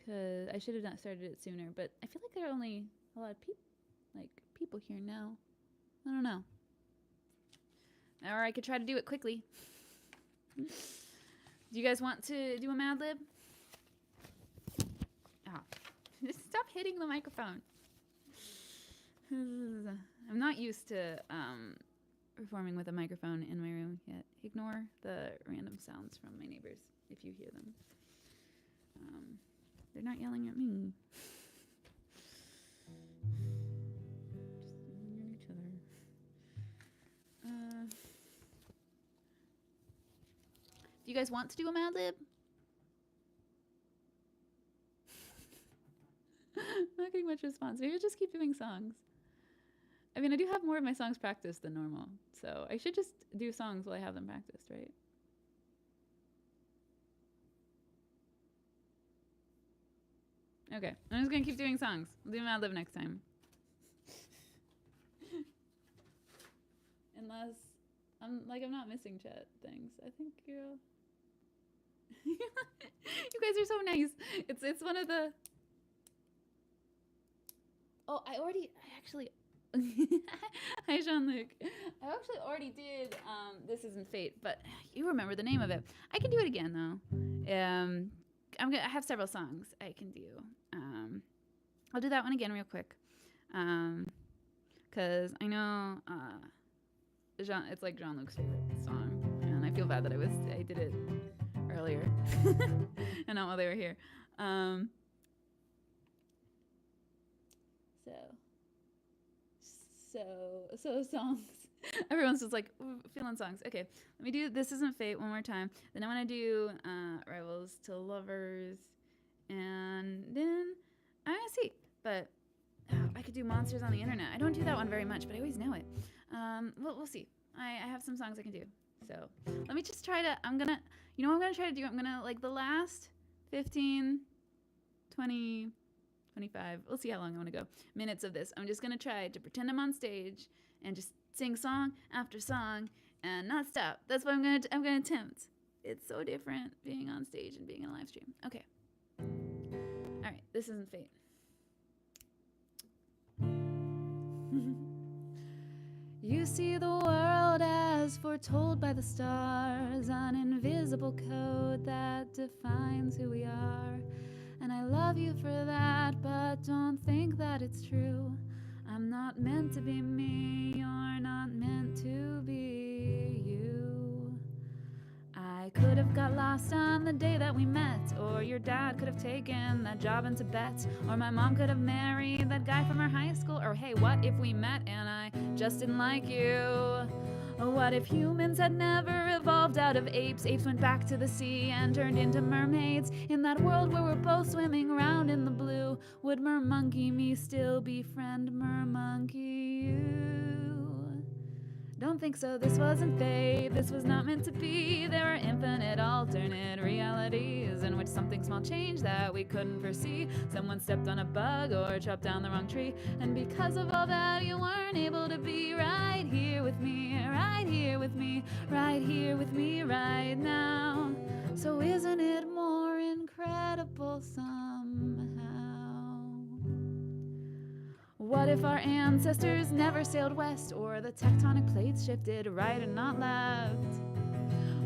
Cause I should have not started it sooner, but I feel like there are only a lot of people here now. I don't know. Or I could try to do it quickly. Do you guys want to do a Madlib? Stop hitting the microphone. I'm not used to performing with a microphone in my room yet. Ignore the random sounds from my neighbors if you hear them. They're not yelling at me. Just yelling at each other. Do you guys want to do a Madlib? Not getting much response. Maybe I'll just keep doing songs. I mean, I do have more of my songs practiced than normal, so I should just do songs while I have them practiced, right? Okay, I'm just gonna keep doing songs. We'll do Madlib next time. Unless I'm not missing chat things. I think you're all you guys are so nice. It's one of the I actually hi Jean-Luc. I actually already did This Isn't Fate, but you remember the name of it. I can do it again though. I have several songs I can do. I'll do that one again real quick. Cause I know it's like Jean-Luc's favorite song, and I feel bad that I did it earlier and not while they were here. So songs. Everyone's just like feeling songs. Okay, let me do This Isn't Fate one more time. Then I want to do Rivals to Lovers, and then I want to see. But I could do Monsters on the Internet. I don't do that one very much, but I always know it. We'll see. I have some songs I can do. So let me just try to. You know what I'm gonna try to do? I'm gonna like the last 15, 20. 25, we'll see how long I want to go, minutes of this. I'm just going to try to pretend I'm on stage and just sing song after song and not stop. That's what I'm going to attempt. It's so different being on stage and being in a live stream. Okay. All right, This Isn't Fate. You see the world as foretold by the stars, an invisible code that defines who we are. And I love you for that, but don't think that it's true. I'm not meant to be me, you're not meant to be you. I could have got lost on the day that we met, or your dad could have taken that job in Tibet, or my mom could have married that guy from our high school, or hey, what if we met and I just didn't like you? What if humans had never evolved out of apes? Apes went back to the sea and turned into mermaids. In that world where we're both swimming around in the blue, would mermonkey me still befriend mermonkey you? Don't think so, this wasn't fate, this was not meant to be. There are infinite alternate realities in which something small changed that we couldn't foresee. Someone stepped on a bug or chopped down the wrong tree, and because of all that you weren't able to be right here with me, right here with me, right here with me right now. So isn't it more incredible somehow? What if our ancestors never sailed west, or the tectonic plates shifted right and not left?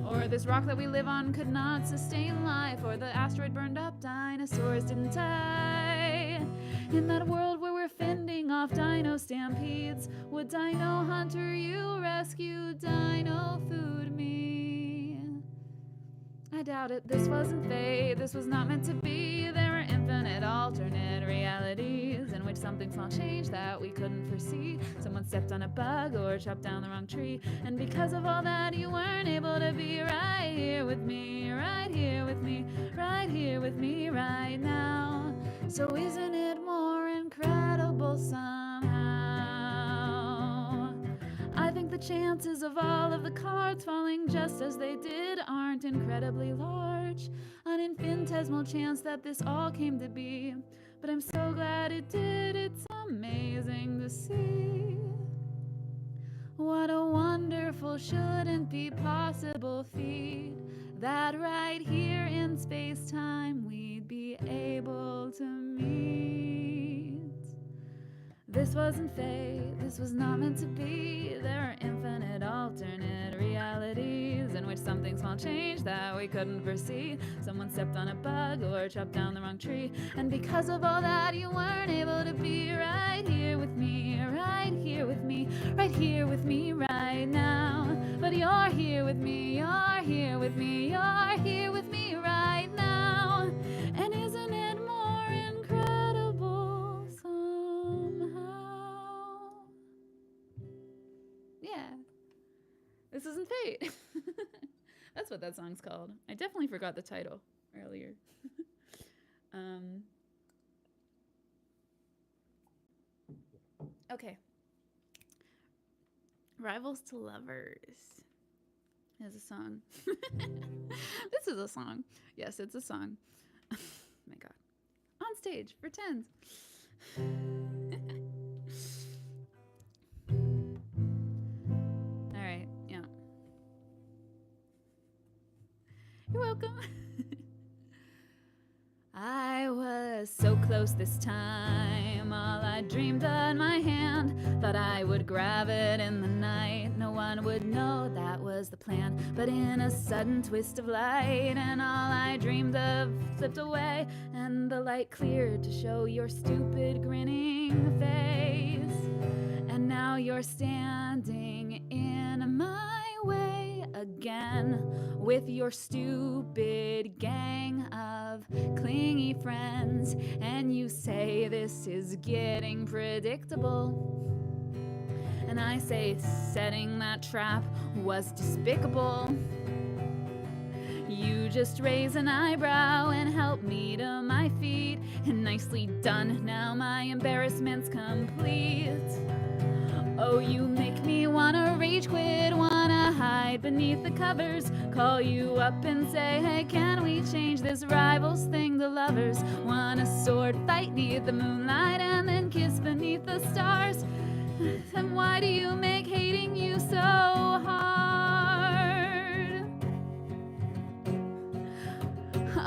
Or this rock that we live on could not sustain life, or the asteroid burned up dinosaurs didn't die. In that world where we're fending off dino stampedes, would Dino Hunter you rescue Dino Food me? I doubt it, this wasn't fate, this was not meant to be. There are infinite alternate realities in which something small changed that we couldn't foresee. Someone stepped on a bug or chopped down the wrong tree, and because of all that you weren't able to be right here with me, right here with me, right here with me right now. So isn't it more incredible somehow? I think the chances of all of the cards falling just as they did aren't incredibly large. An infinitesimal chance that this all came to be. But I'm so glad it did, it's amazing to see. What a wonderful, shouldn't be possible feat, that right here in space-time we'd be able to meet. This wasn't fate, this was not meant to be. There are infinite alternate realities in which something small changed that we couldn't foresee. Someone stepped on a bug or chopped down the wrong tree, and because of all that you weren't able to be right here with me, right here with me, right here with me right now. But you're here with me, you're here with me, you're here with me right now. And isn't it more incredible somehow? Yeah, this isn't fate. That's what that song's called. I definitely forgot the title earlier. Okay. Rivals to Lovers is a song. This is a song. Yes, it's a song. Oh my God. On stage, pretend. All right, yeah. You're welcome. I was so close this time, all I dreamed on my hand, thought I would grab it in the night, no one would know that was the plan, but in a sudden twist of light, and all I dreamed of slipped away, and the light cleared to show your stupid grinning face, and Now you're standing in my way again with your stupid gang of clingy friends, and you say this is getting predictable. And I say setting that trap was despicable. You just raise an eyebrow and help me to my feet. And nicely done, now my embarrassment's complete. Oh, you make me wanna rage quit, wanna hide beneath the covers, call you up and say, hey, can we change this rivals thing to lovers? Wanna sword fight neath the moonlight and then kiss beneath the stars? Then why do you make hating you so hard?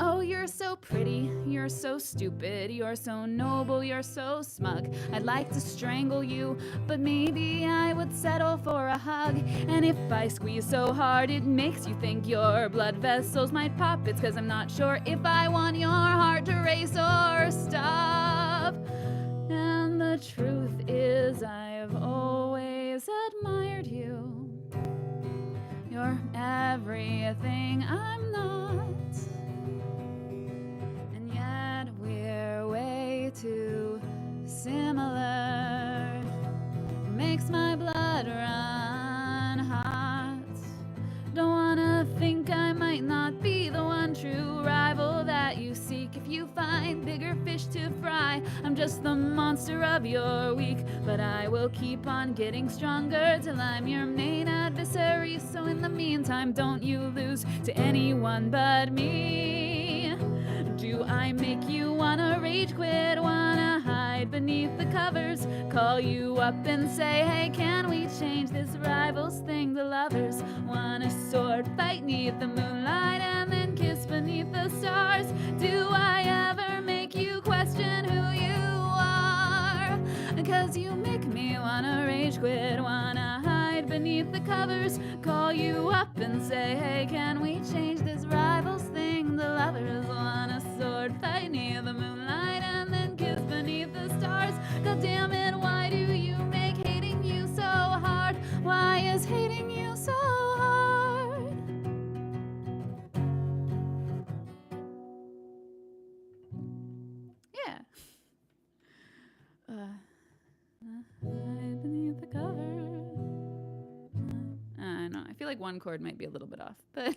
Oh, you're so pretty, you're so stupid, you're so noble, you're so smug. I'd like to strangle you, but maybe I would settle for a hug. And if I squeeze so hard it makes you think your blood vessels might pop, it's 'cause I'm not sure if I want your heart to race or stop. And the truth is I've always admired you. You're everything I'm not. And yet we're way too similar. Makes my blood run hot. Don't wanna think I might not be the one true rival that you seek. If you find bigger fish to fry, I'm just the monster of your week. But I will keep on getting stronger till I'm your main adversary. So in the meantime, don't you lose to anyone but me. Do I make you wanna rage quit, wanna hide beneath the covers, call you up and say, hey, can we change this rivals thing to lovers? Wanna sword fight neath the moonlight and then kiss beneath the stars? Do I ever make you question who you are? 'Cause you make me wanna rage quit, wanna hide beneath the covers, call you up and say, hey, can we change this rivals thing to lovers? Wanna sword fight near the moonlight and then kiss beneath the stars? God damn it, why do you make hating you so hard? Why is hating you so hard? Yeah. Hide beneath the covers. I don't know. I feel like one chord might be a little bit off, but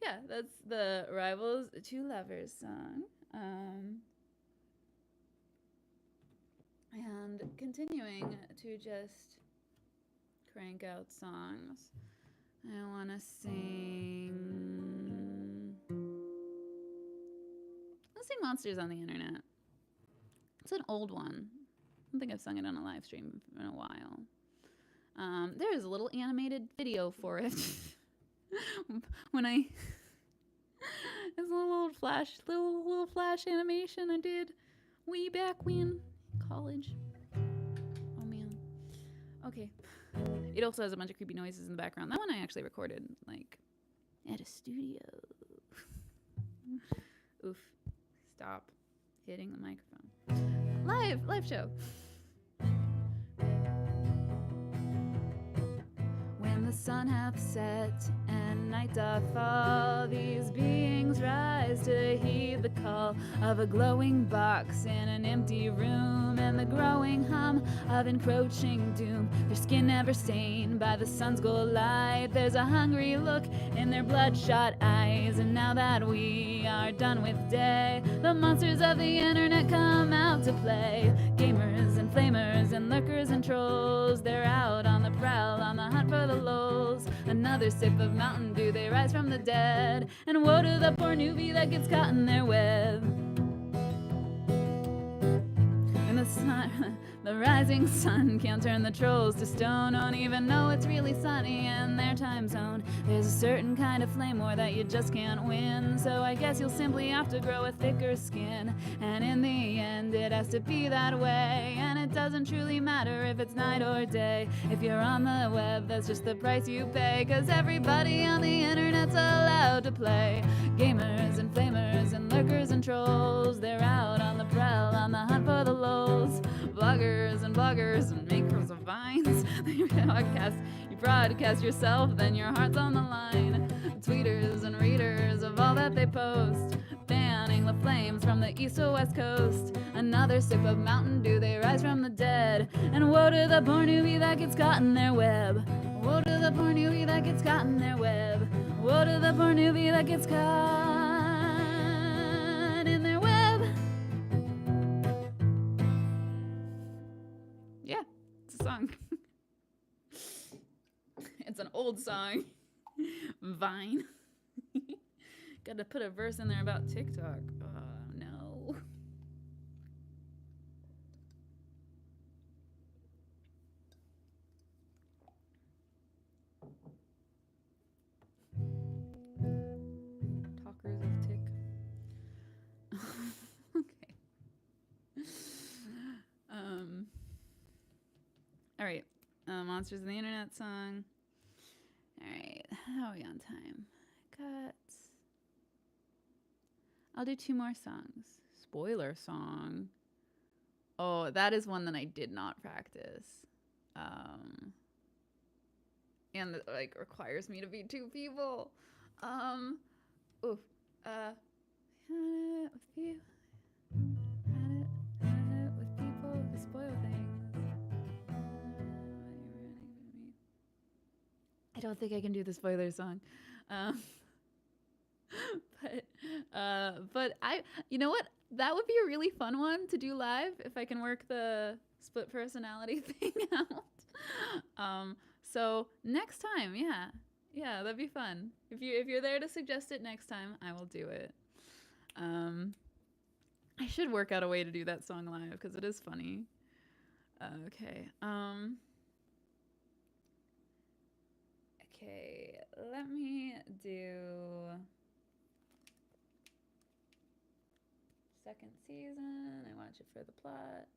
yeah, that's the Rivals Two Lovers song. And continuing to just crank out songs, I want to sing. Let's sing Monsters on the Internet. It's an old one. I don't think I've sung it on a live stream in a while. There is a little animated video for it. When I it's a little flash animation I did way back when college. Oh man. Okay. It also has a bunch of creepy noises in the background. That one I actually recorded like at a studio. Oof. Stop hitting the microphone. Live show. When the sun hath set and night doth fall, these beings rise to heed the call of a glowing box in an empty room, and the growing hum of encroaching doom. Their skin never stained by the sun's gold light. There's a hungry look in their bloodshot eyes. And now that we are done with day, the monsters of the internet come out to play. Gamers and flamers and lurkers and trolls, they're out on the prowl, on the hunt for the lulz. Another sip of Mountain Dew, they rise from the dead. And woe to the poor newbie that gets caught in their web. And the rising sun can't turn the trolls to stone. Don't even know it's really sunny in their time zone. There's a certain kind of flame war that you just can't win. So I guess you'll simply have to grow a thicker skin. And in the end it has to be that way. And it doesn't truly matter if it's night or day. If you're on the web, that's just the price you pay. 'Cause everybody on the internet's allowed to play. Gamers and flamers and lurkers and trolls, they're out on the prowl, on the hunt for the lulz. Vlog vloggers and bloggers and makers of vines. You broadcast yourself, then your heart's on the line. Tweeters and readers of all that they post, fanning the flames from the east to west coast. Another sip of Mountain Dew, they rise from the dead. And woe to the poor newbie that gets caught in their web. Woe to the poor newbie that gets caught in their web. Woe to the poor newbie that gets caught in their web. Yeah, it's a song. It's an old song. Vine. Gotta put a verse in there about TikTok. Oh, no. Talkers of Tik. Okay. All right. Monsters of the Internet song. All right. How are we on time? I'll do 2 more songs. Spoiler song. Oh, that is one that I did not practice. And it, like, requires me to be 2 people. Had it with you. Had it with people who spoil things. I don't think I can do the spoiler song. But you know what? That would be a really fun one to do live if I can work the split personality thing out. So next time, yeah, that'd be fun. If you're there to suggest it next time, I will do it. I should work out a way to do that song live because it is funny. Okay. Okay, let me do second season. I watch it for the plot.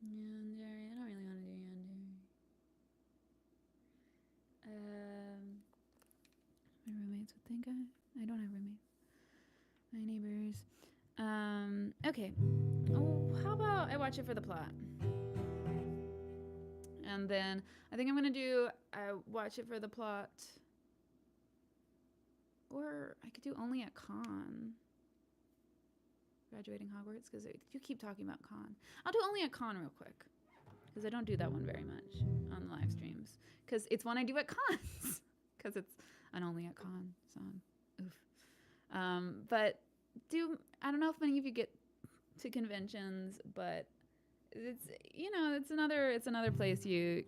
Yandere. I don't really want to do Yandere. My roommates would think I don't have roommates. My neighbors. Okay. Oh, how about I watch it for the plot? And then I think I'm gonna do watch it for the plot. Or I could do only at con. Graduating Hogwarts, because you keep talking about con. I'll do only at con real quick, because I don't do that one very much on the live streams. Because it's one I do at cons. Because it's an only at con song. Oof. But I don't know if many of you get to conventions, but it's another place you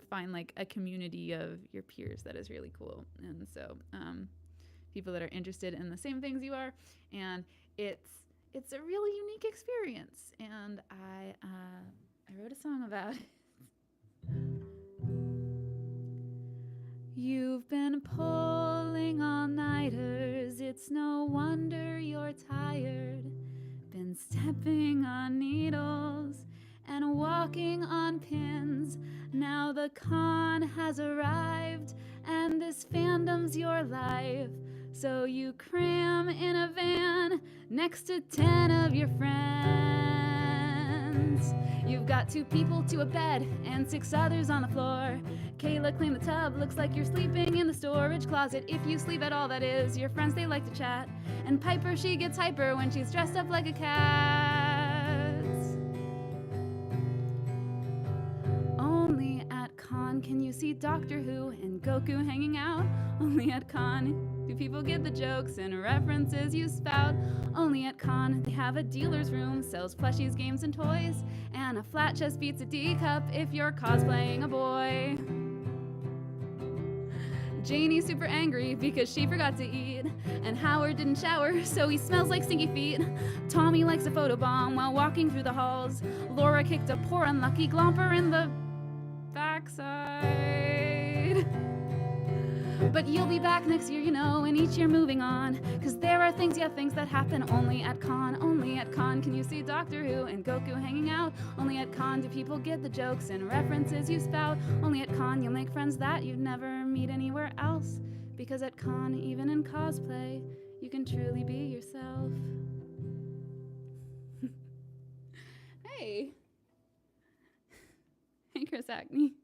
find like a community of your peers that is really cool. And so people that are interested in the same things you are, and it's a really unique experience, and I wrote a song about it. You've been pulling all-nighters, it's no wonder you're tired. Been stepping on needles and walking on pins. Now the con has arrived, and this fandom's your life. So you cram in a van next to 10 of your friends. You've got 2 people to a bed and 6 others on the floor. Kayla cleaned the tub, looks like you're sleeping in the storage closet. If you sleep at all, that is. Your friends, they like to chat. And Piper, she gets hyper when she's dressed up like a cat. Only at con can you see Doctor Who and Goku hanging out. Only at con do people get the jokes and references you spout. Only at con they have a dealer's room, sells plushies, games, and toys. And a flat chest beats a D cup if you're cosplaying a boy. Janie's super angry because she forgot to eat. And Howard didn't shower, so he smells like stinky feet. Tommy likes a photobomb while walking through the halls. Laura kicked a poor unlucky glomper in the backside. But you'll be back next year, you know, and each year moving on. Cause there are things that happen only at con. Only at con can you see Doctor Who and Goku hanging out. Only at con do people get the jokes and references you spout. Only at con you'll make friends that you'd never meet anywhere else. Because at con, even in cosplay, you can truly be yourself. acne.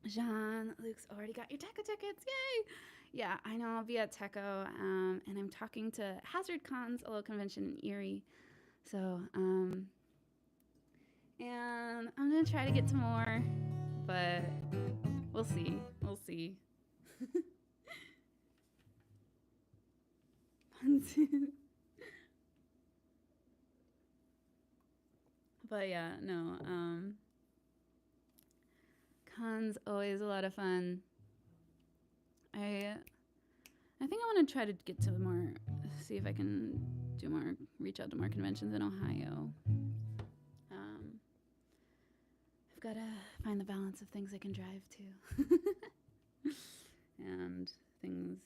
Jean-Luc's already got your Techo tickets. Yay! Yeah, I know I'll be at Techo, and I'm talking to Hazard Cons, a little convention in Erie. So, and I'm gonna try to get to more, but we'll see. We'll see. But yeah, no. Cons always a lot of fun. I think I want to try to get to more, see if I can do more, reach out to more conventions in Ohio. I've got to find the balance of things I can drive to. And things,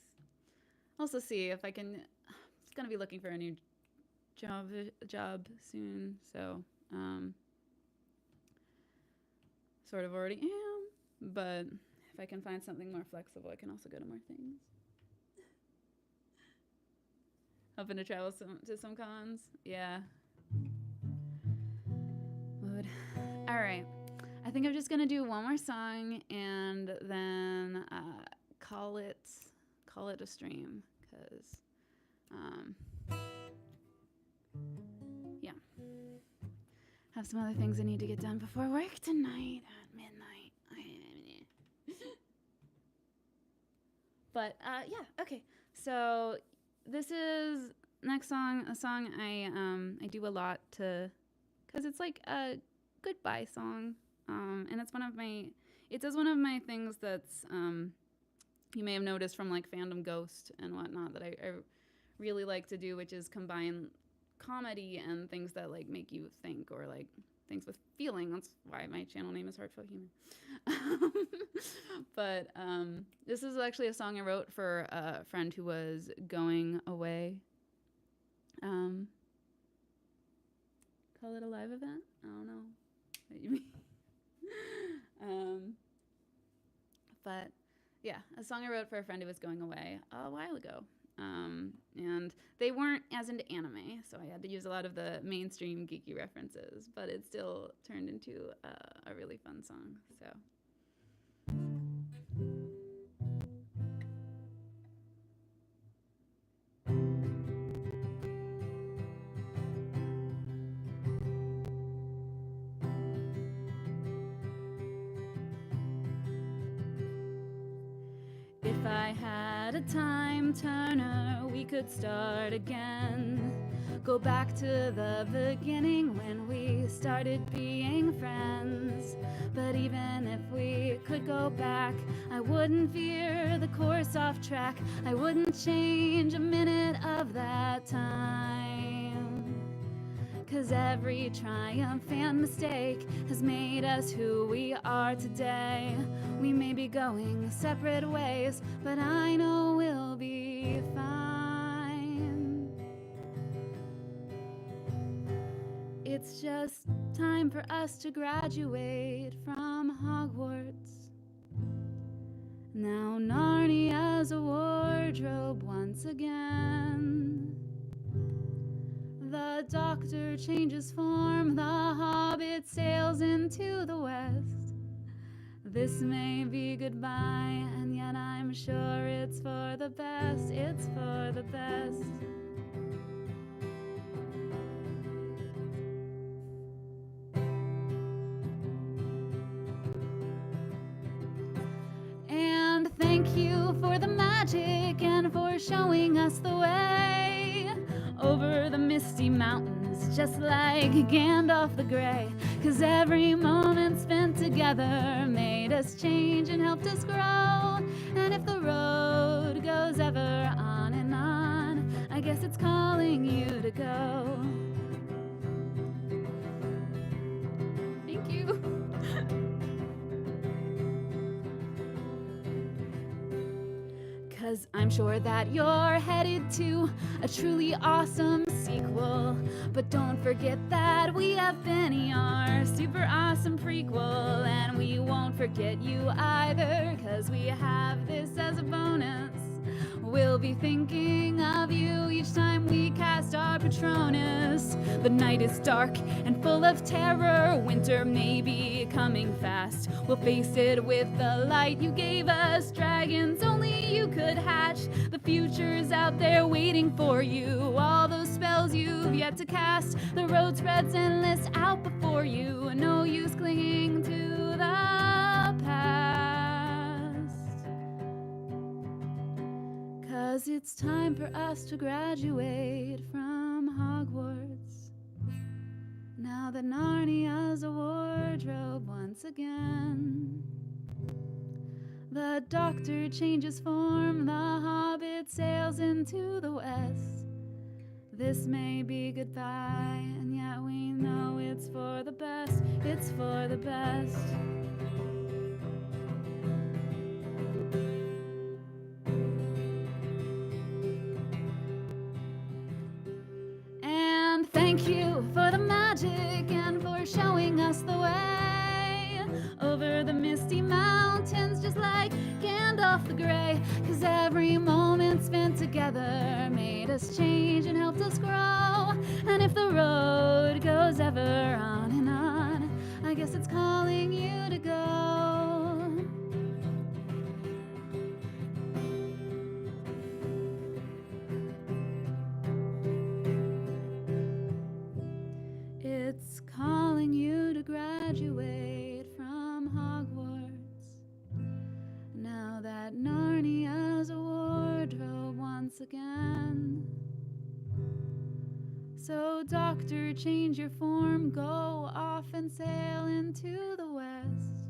also see if I can, just gonna be looking for a new job soon, so sort of already am, but if I can find something more flexible, I can also go to more things. Hoping to travel to some cons. Yeah. Would. All right. I think I'm just going to do one more song and then call it a stream, because yeah. Have some other things I need to get done before work tonight at midnight. But yeah, okay. So this is next song, a song I do a lot to, because it's like a goodbye song, and it's it does one of my things that's you may have noticed from like Fandom Ghost and whatnot that I really like to do, which is combine comedy and things that like make you think, or like things with feeling. That's why my channel name is Heartfelt Humor. But this is actually a song I wrote for a friend who was going away. Call it a live event? I don't know what you mean. But yeah, a song I wrote for a friend who was going away a while ago. And they weren't as into anime, so I had to use a lot of the mainstream geeky references, but it still turned into a really fun song. So. If I had a time turner, we could start again. Go back to the beginning when we started being friends. But even if we could go back, I wouldn't veer the course off track. I wouldn't change a minute of that time. 'Cause every triumph and mistake has made us who we are today. We may be going separate ways, but I know we'll be fine. It's just time for us to graduate from Hogwarts. Now Narnia's a wardrobe once again. The Doctor changes form, the Hobbit sails into the west. This may be goodbye, and yet I'm sure it's for the best, it's for the best. And thank you for the magic and for showing us the way over the misty mountains, just like Gandalf the Grey. 'Cause every moment spent together made us change and helped us grow. And if the road goes ever on and on, I guess it's calling you to go. Thank you. Cause I'm sure that you're headed to a truly awesome sequel. But don't forget that we have been your super awesome prequel. And we won't forget you either, cause we have this as a bonus. We'll be be thinking of you each time we cast our Patronus. The night is dark and full of terror. Winter may be coming fast. We'll face it with the light you gave us. Dragons only you could hatch. The future's out there waiting for you. All those spells you've yet to cast. The road spreads endless out before you. No use clinging to the past. 'Cause it's time for us to graduate from Hogwarts. Now that Narnia's a wardrobe once again. The Doctor changes form, the Hobbit sails into the west. This may be goodbye, and yet we know it's for the best, it's for the best. And thank you for the magic and for showing us the way over the misty mountains, just like Gandalf the Grey. 'Cause every moment spent together made us change and helped us grow. And if the road goes ever on and on, I guess it's calling you to go. It's calling you to graduate from Hogwarts. Now that Narnia's a wardrobe once again. So Doctor, change your form, go off and sail into the west.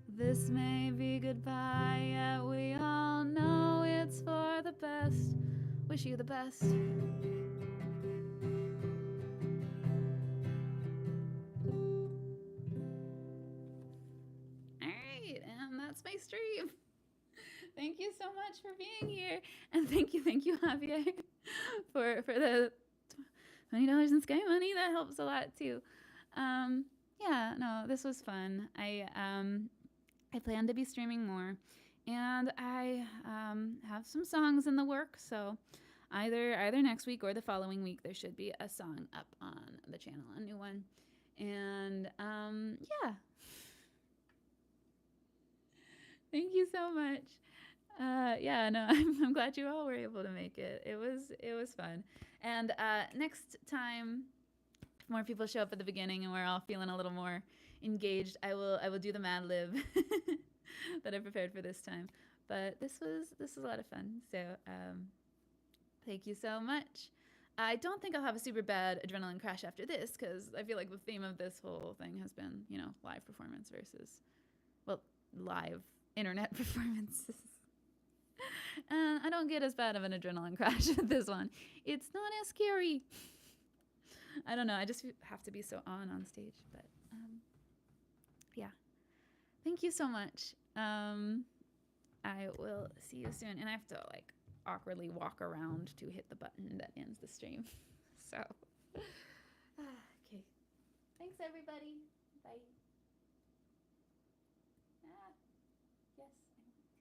This may be goodbye, yet we all know it's for the best. Wish you the best. Alright, and that's my stream. Thank you so much for being here. And thank you, Javier, for the $20 in Sky Money. That helps a lot too. Yeah, no, this was fun. I plan to be streaming more, and I have some songs in the works. So either next week or the following week, there should be a song up on the channel, a new one. And yeah, thank you so much. Yeah, no, I'm glad you all were able to make it. It was fun. And next time, if more people show up at the beginning and we're all feeling a little more engaged, I will do the Madlib that I prepared for this time. But this was a lot of fun. So thank you so much. I don't think I'll have a super bad adrenaline crash after this, because I feel like the theme of this whole thing has been, live performance versus, live internet performances. I don't get as bad of an adrenaline crash with this one. It's not as scary. I don't know. I just have to be so on stage. But yeah. Thank you so much. I will see you soon. And I have to awkwardly walk around to hit the button that ends the stream. So, okay. Thanks, everybody. Bye.